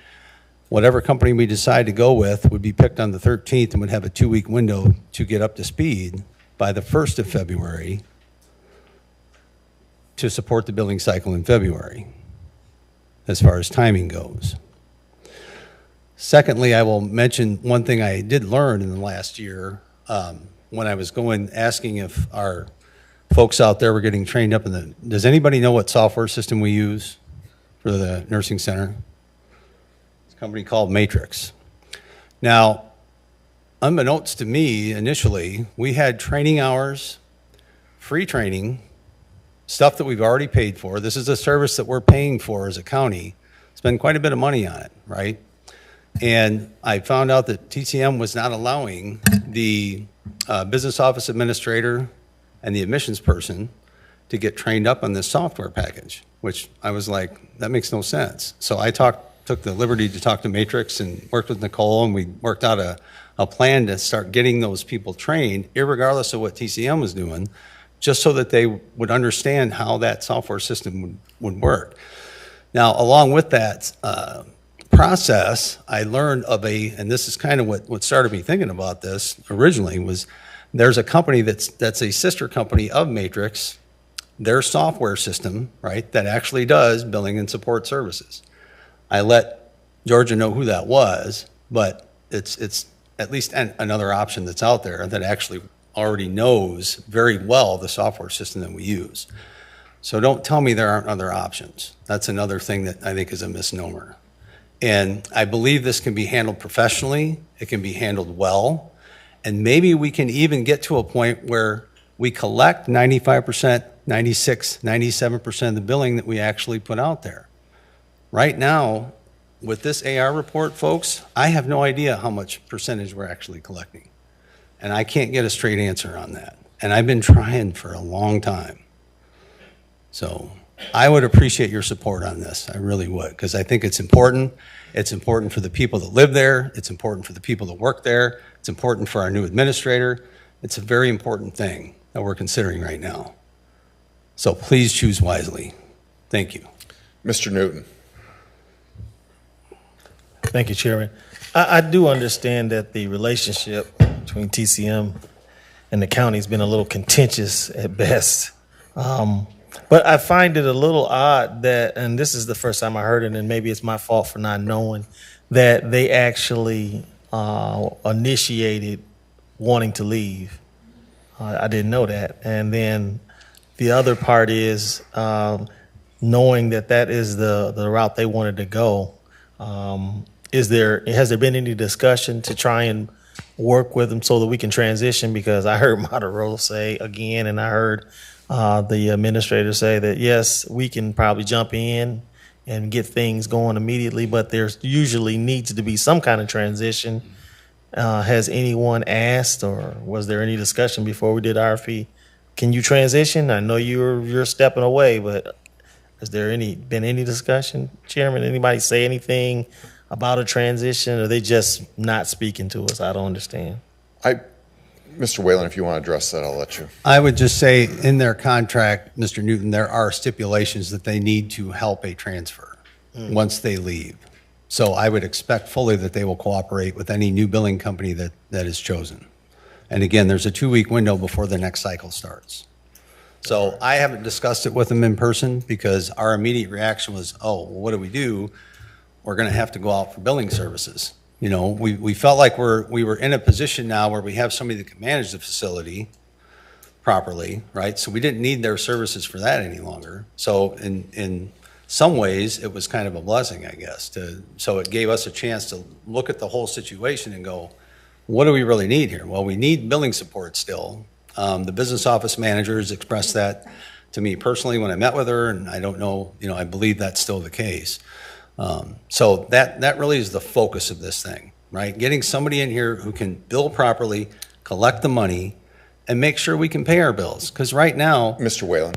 Whatever company we decide to go with would be picked on the 13th and would have a 2-week window to get up to speed by the 1st of February to support the billing cycle in February, as far as timing goes. Secondly, I will mention one thing I did learn in the last year when I was asking if our folks out there were getting trained up in the, does anybody know what software system we use for the nursing center? It's a company called Matrix. Now, unbeknownst to me, initially, we had training hours, free training, stuff that we've already paid for. This is a service that we're paying for as a county. Spend quite a bit of money on it, right? And I found out that TCM was not allowing the business office administrator and the admissions person to get trained up on this software package, which I was like, that makes no sense. So I took the liberty to talk to Matrix and worked with Nicole, and we worked out a plan to start getting those people trained, irregardless of what TCM was doing, just so that they would understand how that software system would work. Now, along with that process, I learned of and this is kind of what started me thinking about this originally, was there's a company that's a sister company of Matrix, their software system, right, that actually does billing and support services. I let Georgia know who that was, but it's at least another option that's out there that actually already knows very well the software system that we use. So don't tell me there aren't other options. That's another thing that I think is a misnomer. And I believe this can be handled professionally, it can be handled well, and maybe we can even get to a point where we collect 95%, 96, 97% of the billing that we actually put out there. Right now, with this AR report, folks, I have no idea how much percentage we're actually collecting. And I can't get a straight answer on that. And I've been trying for a long time. So I would appreciate your support on this. I really would, because I think it's important. It's important for the people that live there. It's important for the people that work there. It's important for our new administrator. It's a very important thing that we're considering right now. So please choose wisely. Thank you. Mr. Newton. Thank you, Chairman. I do understand that the relationship between TCM and the county has been a little contentious at best. But I find it a little odd that, and this is the first time I heard it, and maybe it's my fault for not knowing, that they actually initiated wanting to leave. I didn't know that. And then the other part is knowing that that is the route they wanted to go. Has there been any discussion to try and work with them so that we can transition? Because I heard Motorola say again, and I heard the administrator say that, yes, we can probably jump in and get things going immediately, but there's usually needs to be some kind of transition. Has anyone asked, or was there any discussion before we did RFP? Can you transition? I know you're stepping away, but has there been any discussion, Chairman? Anybody say anything about a transition, or are they just not speaking to us? I don't understand. Mr. Whalen, if you want to address that, I'll let you. I would just say in their contract, Mr. Newton, there are stipulations that they need to help a transfer once they leave. So I would expect fully that they will cooperate with any new billing company that is chosen. And again, there's a 2-week window before the next cycle starts. So I haven't discussed it with them in person because our immediate reaction was, oh, well, what do we do? We're going to have to go out for billing services. You know, we felt like we were in a position now where we have somebody that can manage the facility properly, right? So we didn't need their services for that any longer. So in some ways, it was kind of a blessing, I guess. So it gave us a chance to look at the whole situation and go, what do we really need here? Well, we need billing support still. The business office managers expressed that to me personally when I met with her, and I don't know, I believe that's still the case. So that really is the focus of this thing, right? Getting somebody in here who can bill properly, collect the money, and make sure we can pay our bills. Because right now, Mr. Whalen,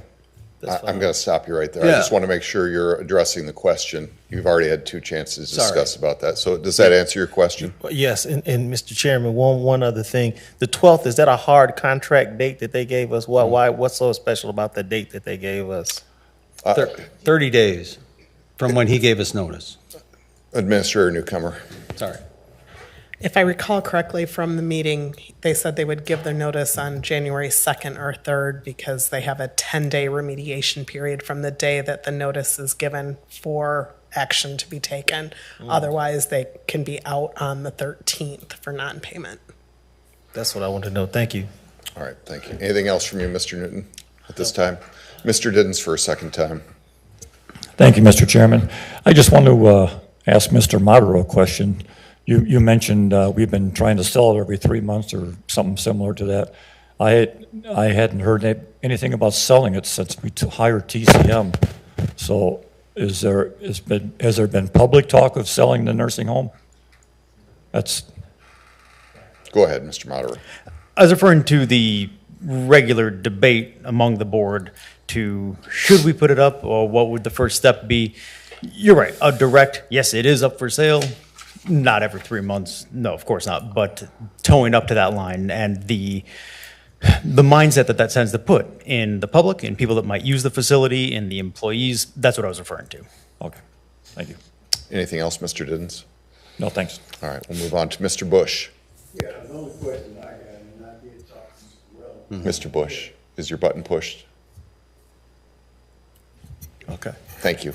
I'm going to stop you right there. Yeah. I just want to make sure you're addressing the question. You've already had 2 chances to discuss about that. So does that answer your question? Yes, and Mr. Chairman, one other thing. The 12th, is that a hard contract date that they gave us? What's so special about the date that they gave us? 30 days from when he gave us notice. Administrator Newcomer. Sorry. If I recall correctly from the meeting, they said they would give their notice on January 2nd or 3rd because they have a 10-day remediation period from the day that the notice is given for action to be taken. Otherwise, they can be out on the 13th for non-payment. That's what I want to know. Thank you. All right, thank you. Anything else from you, Mr. Newton, at this time? Mr. Diddens for a second time. Thank you, Mr. Chairman. I just want to ask Mr. Modero a question. You mentioned we've been trying to sell it every 3 months or something similar to that. I hadn't heard anything about selling it since we hired TCM. So has there been public talk of selling the nursing home? Go ahead, Mr. Moderator. I was referring to the regular debate among the board to should we put it up or what would the first step be? You're right, a direct, yes, it is up for sale. Not every 3 months, no, of course not, but towing up to that line and the mindset that tends to put in the public, in people that might use the facility, in the employees, that's what I was referring to. Okay, thank you. Anything else, Mr. Diddens? No, thanks. All right, we'll move on to Mr. Bush. Yeah, the only question I got, and I did talk to Mr. Wells. Mr. Bush, is your button pushed? Okay. Thank you.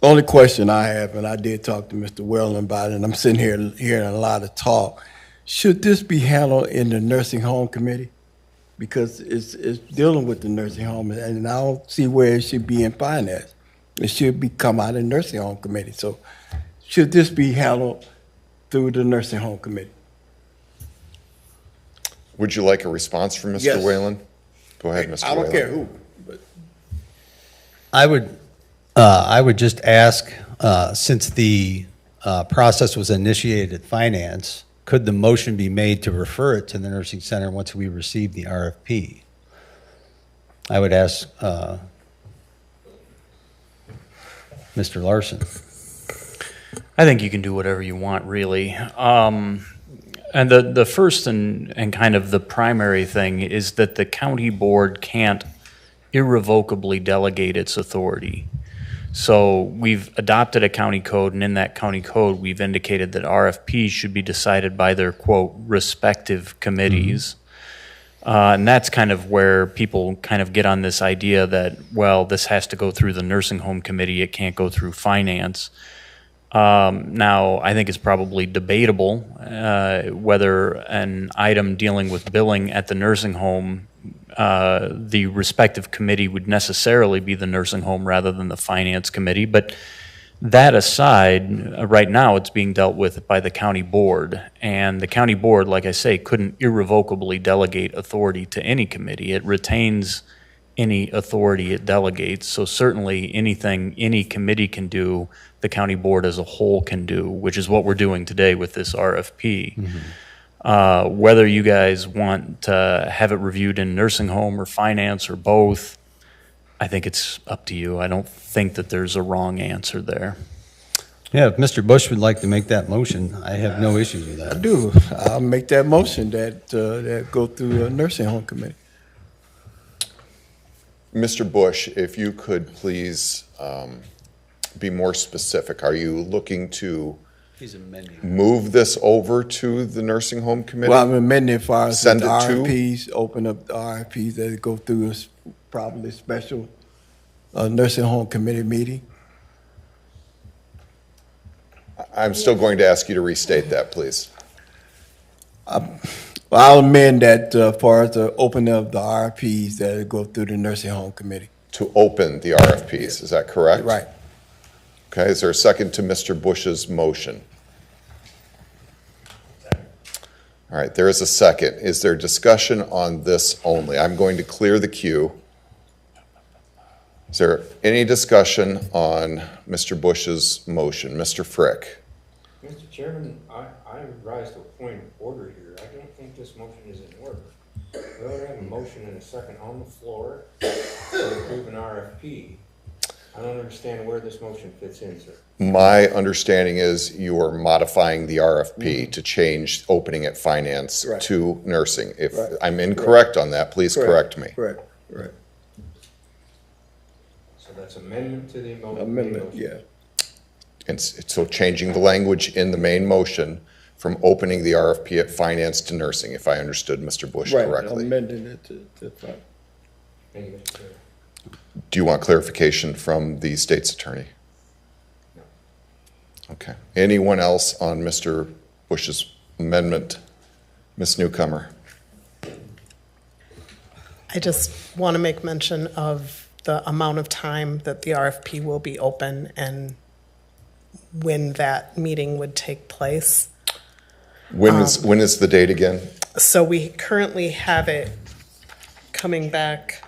The only question I have, and I did talk to Mr. Wellen about it, and I'm sitting here hearing a lot of talk. Should this be handled in the nursing home committee? Because it's dealing with the nursing home, and I don't see where it should be in finance. It should be come out of the nursing home committee. So should this be handled through the nursing home committee? Would you like a response from Mr. Yes. Whalen? Go ahead, Mr. I don't Whalen. care who. But I would just ask, since the process was initiated at finance, could the motion be made to refer it to the nursing center once we receive the RFP? I would ask Mr. Larson. I think you can do whatever you want, really. And the first and kind of the primary thing is that the county board can't irrevocably delegate its authority. So we've adopted a county code, and in that county code, we've indicated that RFPs should be decided by their, quote, respective committees. And that's kind of where people kind of get on this idea that, well, this has to go through the nursing home committee, it can't go through finance. Now, I think it's probably debatable whether an item dealing with billing at the nursing home, the respective committee would necessarily be the nursing home rather than the finance committee. But that aside, right now it's being dealt with by the county board. And the county board, like I say, couldn't irrevocably delegate authority to any committee. It retains any authority it delegates. So certainly anything any committee can do, the county board as a whole can do, which is what we're doing today with this RFP. Whether you guys want to have it reviewed in nursing home or finance or both, I think it's up to you. I don't think that there's a wrong answer there. Yeah, if Mr. Bush would like to make that motion, I have no issues with that. I do. I'll make that motion that go through a nursing home committee. Mr. Bush, if you could please be more specific. Are you looking to He's amending. move this over to the nursing home committee? Well, I'm amending as far as the Send it to? RFPs, open up the RFPs that go through probably special nursing home committee meeting. I'm still going to ask you to restate that, please. I'll amend that as far as the opening of the RFPs that go through the nursing home committee. To open the RFPs, is that correct? Right. Okay, is there a second to Mr. Bush's motion? All right, there is a second. Is there discussion on this only? I'm going to clear the queue. Is there any discussion on Mr. Bush's motion? Mr. Frick? Mr. Chairman, I rise to a point of order here. I don't think this motion is in order. We already have a motion and a second on the floor to approve an RFP. I don't understand where this motion fits in, sir. My understanding is you are modifying the RFP to change opening at finance Right. to nursing. If Right. I'm incorrect on that, please correct me. Correct. So that's amendment to the motion. Amendment, yeah. And so changing the language in the main motion from opening the RFP at finance to nursing, if I understood Mr. Bush Right, correctly. amending it to Thank you, Mr. Chair. Do you want clarification from the state's attorney? Okay. Anyone else on Mr. Bush's amendment? Ms. Newcomer? I just want to make mention of the amount of time that the RFP will be open and when that meeting would take place. When is the date again? So we currently have it coming back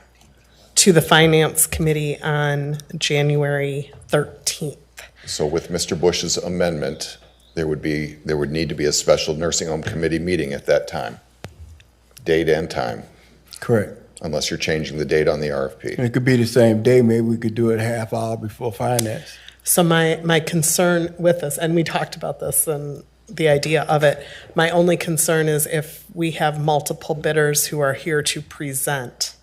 to the Finance Committee on January 13th. So with Mr. Bush's amendment, there would need to be a special nursing home committee meeting at that time. Date and time, Correct. unless you're changing the date on the RFP. And it could be the same day. Maybe we could do it a half hour before finance. So my concern with this, and we talked about this and the idea of it, my only concern is if we have multiple bidders who are here to present.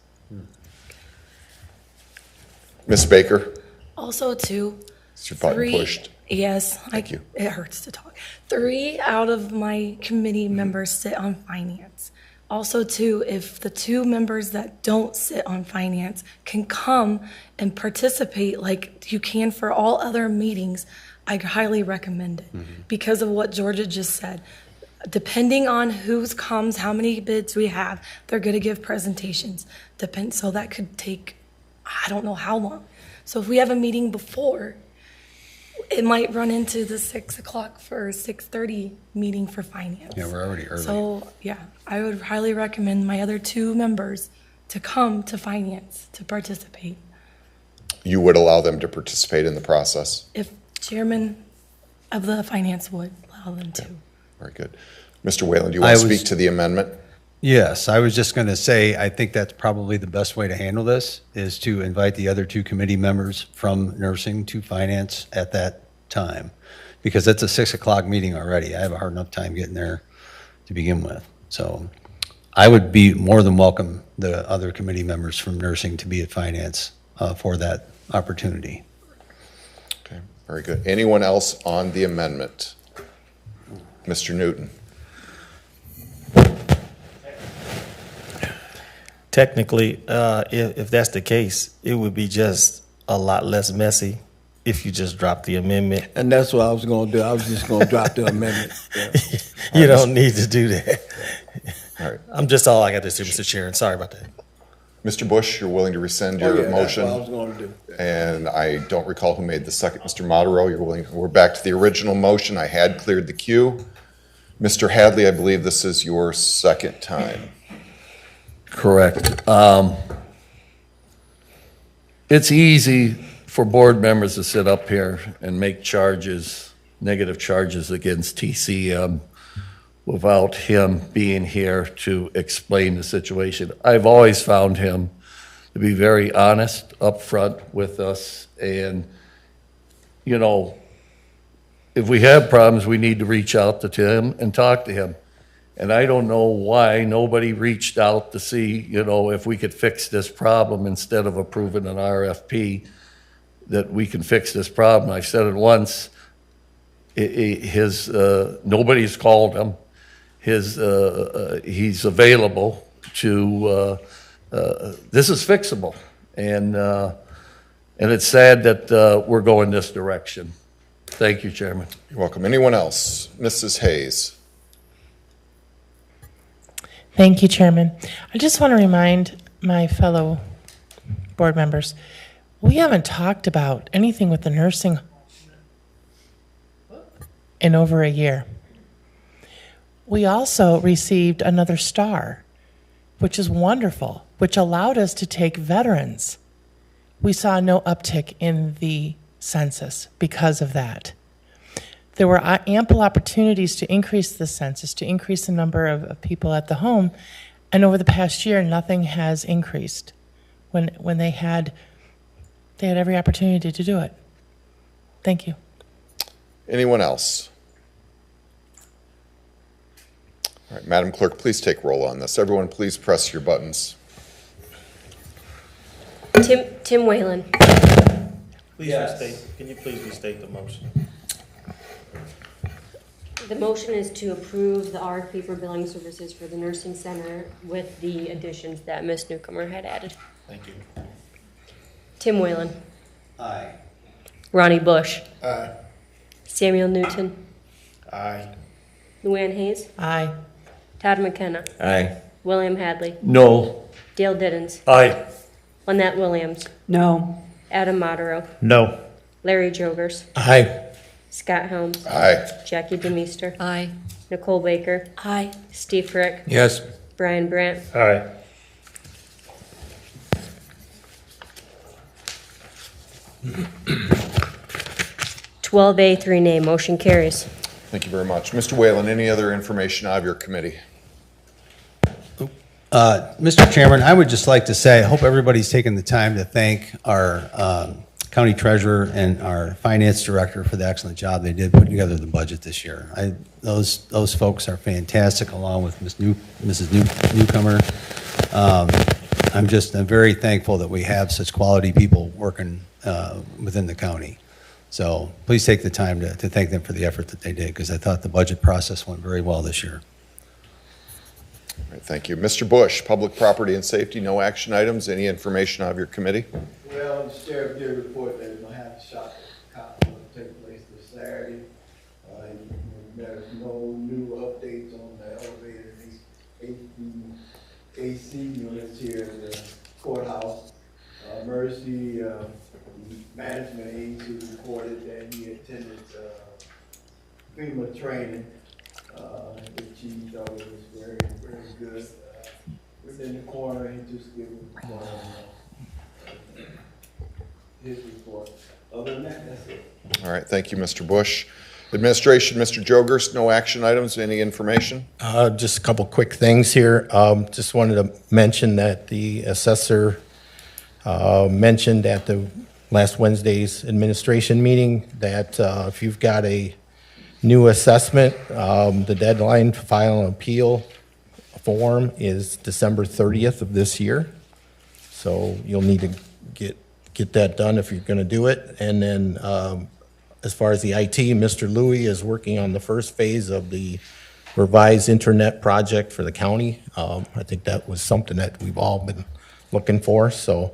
Ms. Baker? Also, too, Is your button pushed? Yes, Thank you. It hurts to talk. 3 out of my committee members sit on finance. Also, too, if the 2 members that don't sit on finance can come and participate like you can for all other meetings, I highly recommend it because of what Georgia just said. Depending on who's comes, how many bids we have, they're going to give presentations. So that could take, I don't know how long. So if we have a meeting before, it might run into the 6 o'clock for 6:30 meeting for finance. Yeah, we're already early. So, yeah, I would highly recommend my other 2 members to come to finance to participate. You would allow them to participate in the process? If chairman of the finance would allow them to. Very good. Mr. Whalen, do you want to speak to the amendment? Yes, I was just going to say, I think that's probably the best way to handle this, is to invite the other 2 committee members from nursing to finance at that time. Because it's a 6 o'clock meeting already. I have a hard enough time getting there to begin with. So I would be more than welcome the other committee members from nursing to be at finance for that opportunity. Okay, very good. Anyone else on the amendment? Mr. Newton? technically, if that's the case, it would be just a lot less messy if you just drop the amendment. And that's what I was gonna do. I was just gonna drop the amendment. You don't need to do that. All right. I'm just all I got to say, Mr. Chair, and sorry about that. Mr. Bush, you're willing to rescind your Oh, yeah, motion? that's what I was gonna do. And I don't recall who made the second. Mr. Modero, you're willing, we're back to the original motion. I had cleared the queue. Mr. Hadley, I believe this is your second time. Correct. It's easy for board members to sit up here and make charges, negative charges against TCM without him being here to explain the situation. I've always found him to be very honest, upfront with us, and, you know, if we have problems, we need to reach out to him and talk to him. And I don't know why nobody reached out to see, you know, if we could fix this problem instead of approving an RFP, that we can fix this problem. I've said it once, nobody's called him. He's available to, this is fixable. And it's sad that we're going this direction. Thank you, Chairman. You're welcome. Anyone else? Mrs. Hayes. Thank you, Chairman. I just want to remind my fellow board members, we haven't talked about anything with the nursing in over a year. We also received another star, which is wonderful, which allowed us to take veterans. We saw no uptick in the census because of that. There were ample opportunities to increase the census, to increase the number of people at the home, and over the past year, nothing has increased when they had every opportunity to do it. Thank you. Anyone else? All right, Madam Clerk, please take roll on this. Everyone, please press your buttons. Tim Whalen. Please restate. Can you please restate the motion? The motion is to approve the RFP for billing services for the nursing center with the additions that Ms. Newcomer had added. Thank you. Tim Whalen. Aye. Ronnie Bush. Aye. Samuel Newton. Aye. Luann Hayes. Aye. Todd McKenna. Aye. William Hadley. No. Dale Diddens. Aye. Lynette Williams. No. Adam Modero. No. Larry Jogers. Aye. Scott Helms. Aye. Jackie DeMeester. Aye. Nicole Baker. Aye. Steve Frick. Yes. Brian Brandt. Aye. 12A, 3 nay. Motion carries. Thank you very much. Mr. Whalen, any other information out of your committee? Mr. Chairman, I would just like to say, I hope everybody's taken the time to thank our county treasurer and our finance director for the excellent job they did putting together the budget this year. Those folks are fantastic, along with Mrs. Newcomer. I'm very thankful that we have such quality people working within the county. So please take the time to thank them for the effort that they did, because I thought the budget process went very well this year. All right, thank you. Mr. Bush, Public Property and Safety, no action items. Any information out of your committee? Well, the sheriff did report that we're gonna have the shot cop will take place this Saturday. There's no new updates on the elevator, AC units here at the courthouse. Mercy management agency reported that he attended FEMA training. The chief thought it was very, very good. Within the corner, he just gave his report. Other than that, that's it. All right, thank you, Mr. Bush. Administration, Mr. Jogers, no action items. Any information? Just a couple quick things here. Just wanted to mention that the assessor mentioned at the last Wednesday's administration meeting that if you've got a new assessment, the deadline to file an appeal form is December 30th of this year. So you'll need to get that done if you're going to do it. And then as far as the IT, Mr. Louie is working on the first phase of the revised internet project for the county. I think that was something that we've all been looking for. So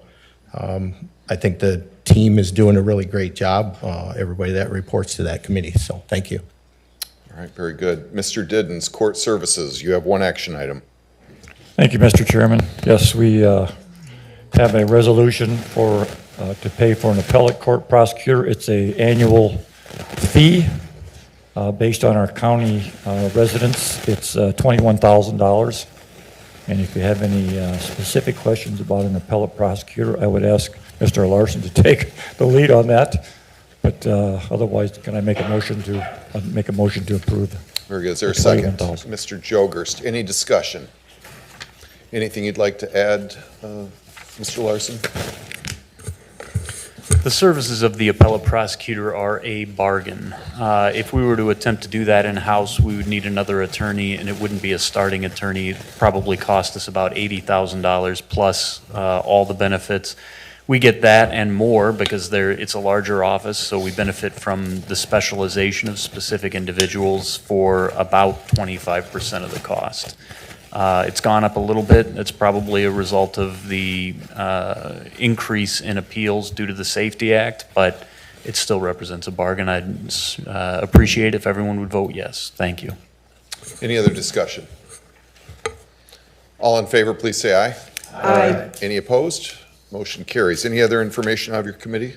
I think the team is doing a really great job, everybody that reports to that committee. So thank you. All right, very good. Mr. Diddens, Court Services, you have one action item. Thank you, Mr. Chairman. Yes, we have a resolution for to pay for an appellate court prosecutor. It's a annual fee based on our county residents. It's $21,000. And if you have any specific questions about an appellate prosecutor, I would ask Mr. Larson to take the lead on that. But otherwise, can I make a motion to approve? Very good. Is there a second? Mr. Jogerst, any discussion? Anything you'd like to add, Mr. Larson? The services of the appellate prosecutor are a bargain. If we were to attempt to do that in-house, we would need another attorney, and it wouldn't be a starting attorney. It'd probably cost us about $80,000 plus all the benefits. We get that and more because it's a larger office, so we benefit from the specialization of specific individuals for about 25% of the cost. It's gone up a little bit. It's probably a result of the increase in appeals due to the Safety Act, but it still represents a bargain. I'd appreciate if everyone would vote yes. Thank you. Any other discussion? All in favor, please say aye. Aye. Any opposed? Motion carries. Any other information out of your committee?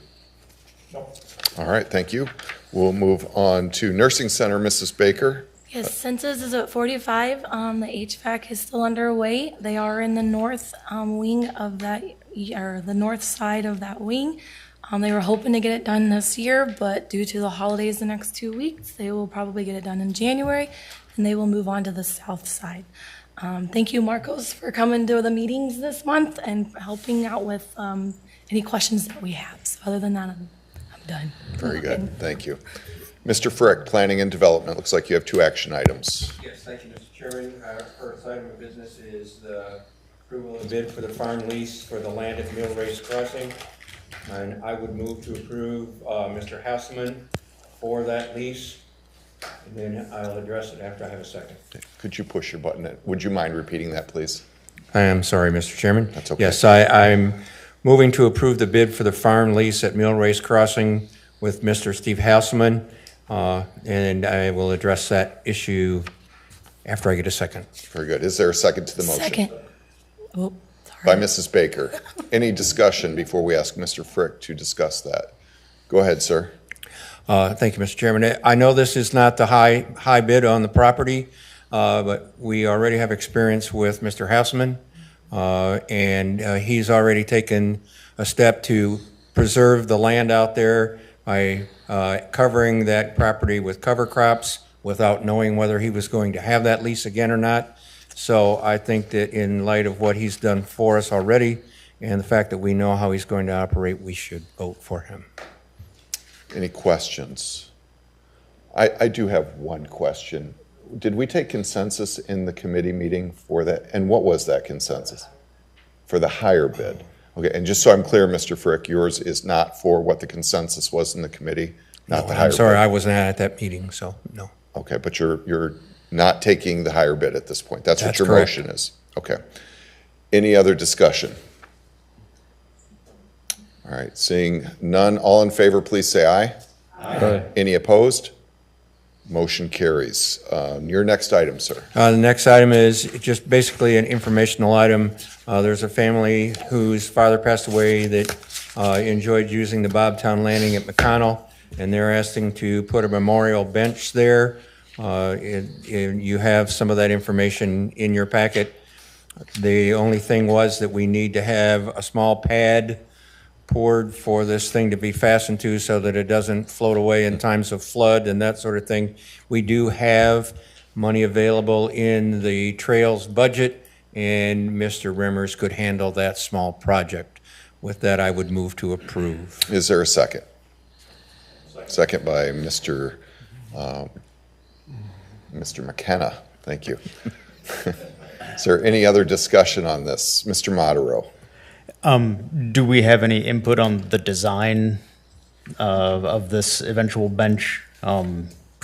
No. All right, thank you. We'll move on to Nursing Center, Mrs. Baker. Yes, census is at 45. The HVAC is still underway. They are in the north wing of that, or the north side of that wing. They were hoping to get it done this year, but due to the holidays the next 2 weeks, they will probably get it done in January, and they will move on to the south side. Thank you, Marcos, for coming to the meetings this month and helping out with any questions that we have. So other than that, I'm done. Very good. Thank you. Mr. Frick, Planning and Development. Looks like you have two action items. Yes, thank you, Mr. Chairman. Our first item of business is the approval of the bid for the farm lease for the land at Mill Race Crossing. And I would move to approve Mr. Hasselman for that lease. And then I'll address it after I have a second. Could you push your button? Would you mind repeating that, please? I am sorry, Mr. Chairman. That's okay. Yes, I'm moving to approve the bid for the farm lease at Mill Race Crossing with Mr. Steve Hasselman. And I will address that issue after I get a second. Very good. Is there a second to the motion? Second. Oh, By Mrs. Baker. Any discussion before we ask Mr. Frick to discuss that? Go ahead, sir. Thank you, Mr. Chairman. I know this is not the high bid on the property, but we already have experience with Mr. Hasselman, and he's already taken a step to preserve the land out there by covering that property with cover crops without knowing whether he was going to have that lease again or not. So I think that in light of what he's done for us already and the fact that we know how he's going to operate, we should vote for him. Any questions? I do have one question. Did we take consensus in the committee meeting for that? And what was that consensus? For the higher bid? Okay, and just so I'm clear, Mr. Frick, yours is not for what the consensus was in the committee, not the higher bid? I'm sorry, I wasn't at that meeting, so no. Okay, but you're not taking the higher bid at this point. That's what your correct. motion is. Okay. Any other discussion? All right, seeing none, all in favor, please say aye. Aye. Any opposed? Motion carries. Your next item, sir. The next item is just basically an informational item. There's a family whose father passed away that enjoyed using the Bobtown Landing at McConnell, and they're asking to put a memorial bench there. You have some of that information in your packet. The only thing was that we need to have a small pad poured for this thing to be fastened to so that it doesn't float away in times of flood and that sort of thing. We do have money available in the trails budget, and Mr. Rimmers could handle that small project. With that, I would move to approve. Is there a second? Second by Mr. McKenna. Thank you. Is there any other discussion on this? Mr. Modero. Do we have any input on the design of this eventual bench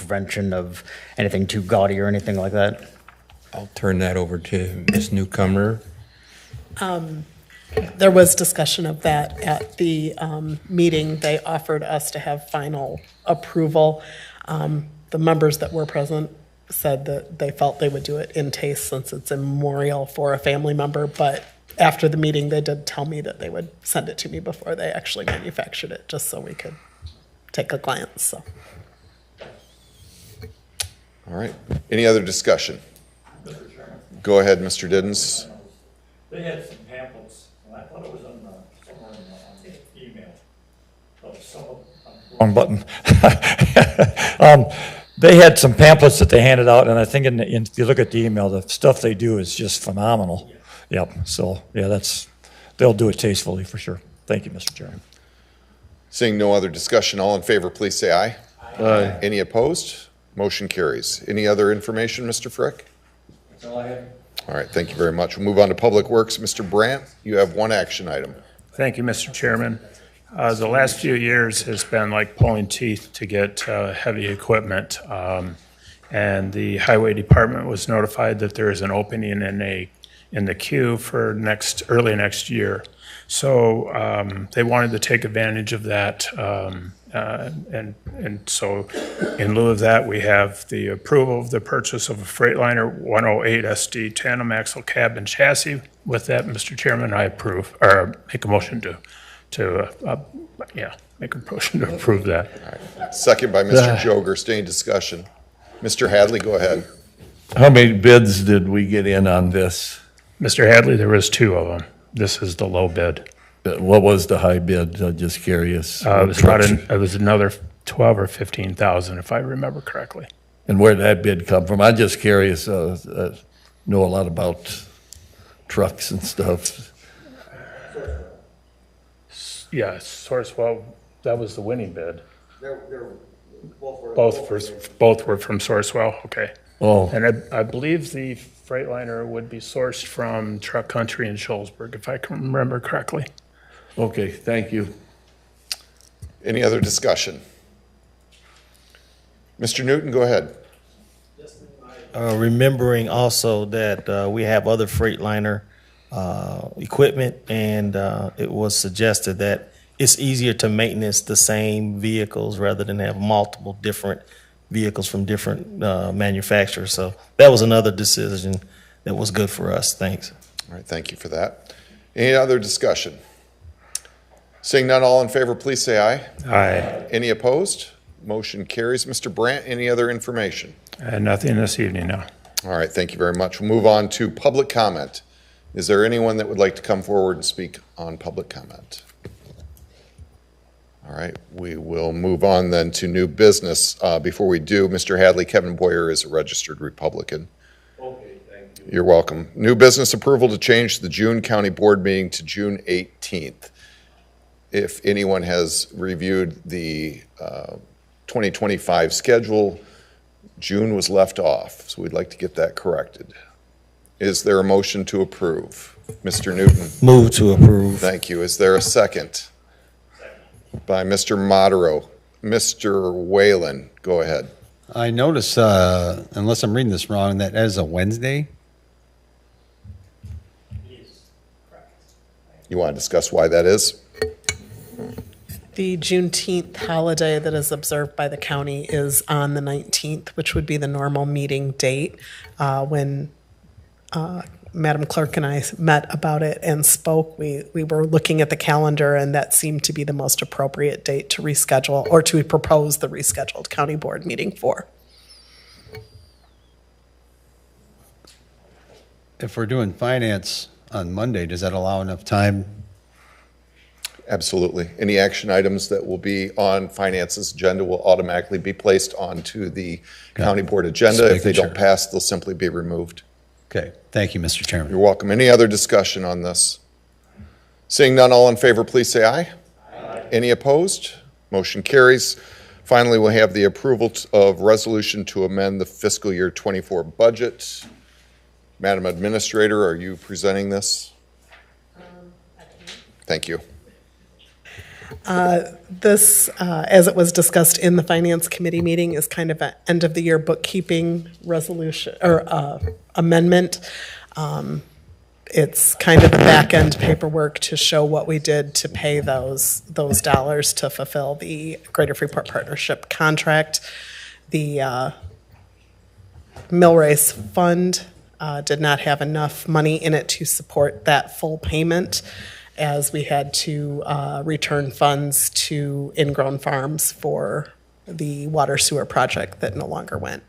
prevention of anything too gaudy or anything like that. I'll turn that over to Ms. Newcomer. There was discussion of that at the meeting. They offered us to have final approval. The members that were present said that they felt they would do it in taste since it's a memorial for a family member, but after the meeting, they did tell me that they would send it to me before they actually manufactured it, just so we could take a glance, so. All right. Any other discussion? Go ahead, Mr. Diddens. They had some pamphlets, and I thought it was on somewhere on the email. Wrong button. They had some pamphlets that they handed out, and I think if you look at the email, the stuff they do is just phenomenal. Yep. So yeah, they'll do it tastefully for sure. Thank you, Mr. Chairman. Seeing no other discussion, all in favor, please say aye. Aye. Any opposed? Motion carries. Any other information, Mr. Frick? That's all I have. All right, thank you very much. We'll move on to Public Works. Mr. Brandt, you have one action item. Thank you, Mr. Chairman. The last few years has been like pulling teeth to get heavy equipment. And the Highway Department was notified that there is an opening in the queue for early next year. So they wanted to take advantage of that. And so in lieu of that, we have the approval of the purchase of a Freightliner 108 SD tandem axle cab and chassis. With that, Mr. Chairman, I approve, or make a motion to approve that. All right. Second by Mr. Joger. Any discussion? Mr. Hadley, go ahead. How many bids did we get in on this? Mr. Hadley, there was 2 of them. This is the low bid. What was the high bid? Just curious. It was another 12 or 15,000, if I remember correctly. And where did that bid come from? I'm just curious. Know a lot about trucks and stuff. Yeah, Sourcewell, that was the winning bid. Both were from Sourcewell, okay. Oh. And I believe the Freightliner would be sourced from Truck Country in Shullsburg, if I can remember correctly. Okay, thank you. Any other discussion? Mr. Newton, go ahead. Remembering also that we have other Freightliner equipment, and it was suggested that it's easier to maintenance the same vehicles rather than have multiple different vehicles from different manufacturers. So that was another decision that was good for us. Thanks. All right, thank you for that. Any other discussion? Seeing none, all in favor, please say aye. Aye. Any opposed? Motion carries. Mr. Brandt, any other information? Nothing this evening, no. All right, thank you very much. We'll move on to public comment. Is there anyone that would like to come forward and speak on public comment? All right, we will move on then to new business. Before we do, Mr. Hadley, Kevin Boyer is a registered Republican. Okay, thank you. You're welcome. New business approval to change the June County Board meeting to June 18th. If anyone has reviewed the 2025 schedule, June was left off, so we'd like to get that corrected. Is there a motion to approve? Mr. Newton? Move to approve. Thank you. Is there a second? By Mr. Modero. Mr. Whalen, go ahead. I notice, unless I'm reading this wrong, that is a Wednesday. You want to discuss why that is? The Juneteenth holiday that is observed by the county is on the 19th, which would be the normal meeting date. When Madam Clerk and I met about it and spoke, we were looking at the calendar, and that seemed to be the most appropriate date to reschedule or to propose the rescheduled county board meeting for. If we're doing finance on Monday, does that allow enough time? Absolutely. Any action items that will be on finance's agenda will automatically be placed onto the county board agenda. If they don't pass, they'll simply be removed. Okay. Thank you, Mr. Chairman. You're welcome. Any other discussion on this? Seeing none, all in favor, please say aye. Aye. Any opposed? Motion carries. Finally, we'll have the approval of resolution to amend the fiscal year 24 budget. Madam Administrator, are you presenting this? Thank you. This, as it was discussed in the Finance Committee meeting, is kind of an end-of-the-year bookkeeping resolution, or amendment. It's kind of the back-end paperwork to show what we did to pay those dollars to fulfill the Greater Freeport Partnership contract. The mill race fund did not have enough money in it to support that full payment, as we had to return funds to Ingrown Farms for the water sewer project that no longer went.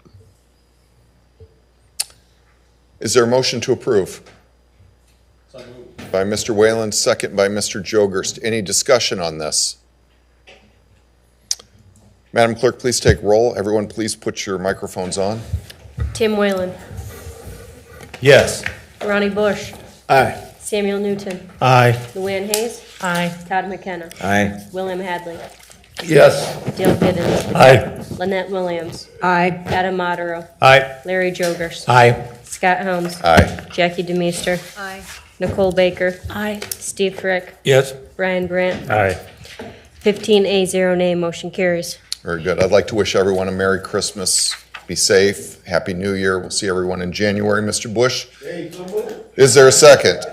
Is there a motion to approve? By Mr. Whalen, second by Mr. Jogerst. Any discussion on this? Madam Clerk, please take roll. Everyone, please put your microphones on. Tim Whalen. Yes. Ronnie Bush. Aye. Samuel Newton. Aye. Luann Hayes. Aye. Todd McKenna. Aye. William Hadley. Yes. Dale Giddens. Aye. Lynette Williams. Aye. Adam Matero. Aye. Larry Jogers. Aye. Scott Holmes. Aye. Jackie DeMeester. Aye. Nicole Baker. Aye. Steve Frick. Yes. Brian Brandt. Aye. 15A, 0 nay, motion carries. Very good. I'd like to wish everyone a Merry Christmas. Be safe. Happy New Year. We'll see everyone in January. Mr. Bush? Is there a second?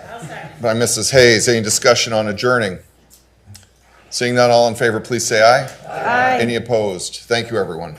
By Mrs. Hayes. Any discussion on adjourning? Seeing none, all in favor, please say aye. Aye. Any opposed? Thank you, everyone.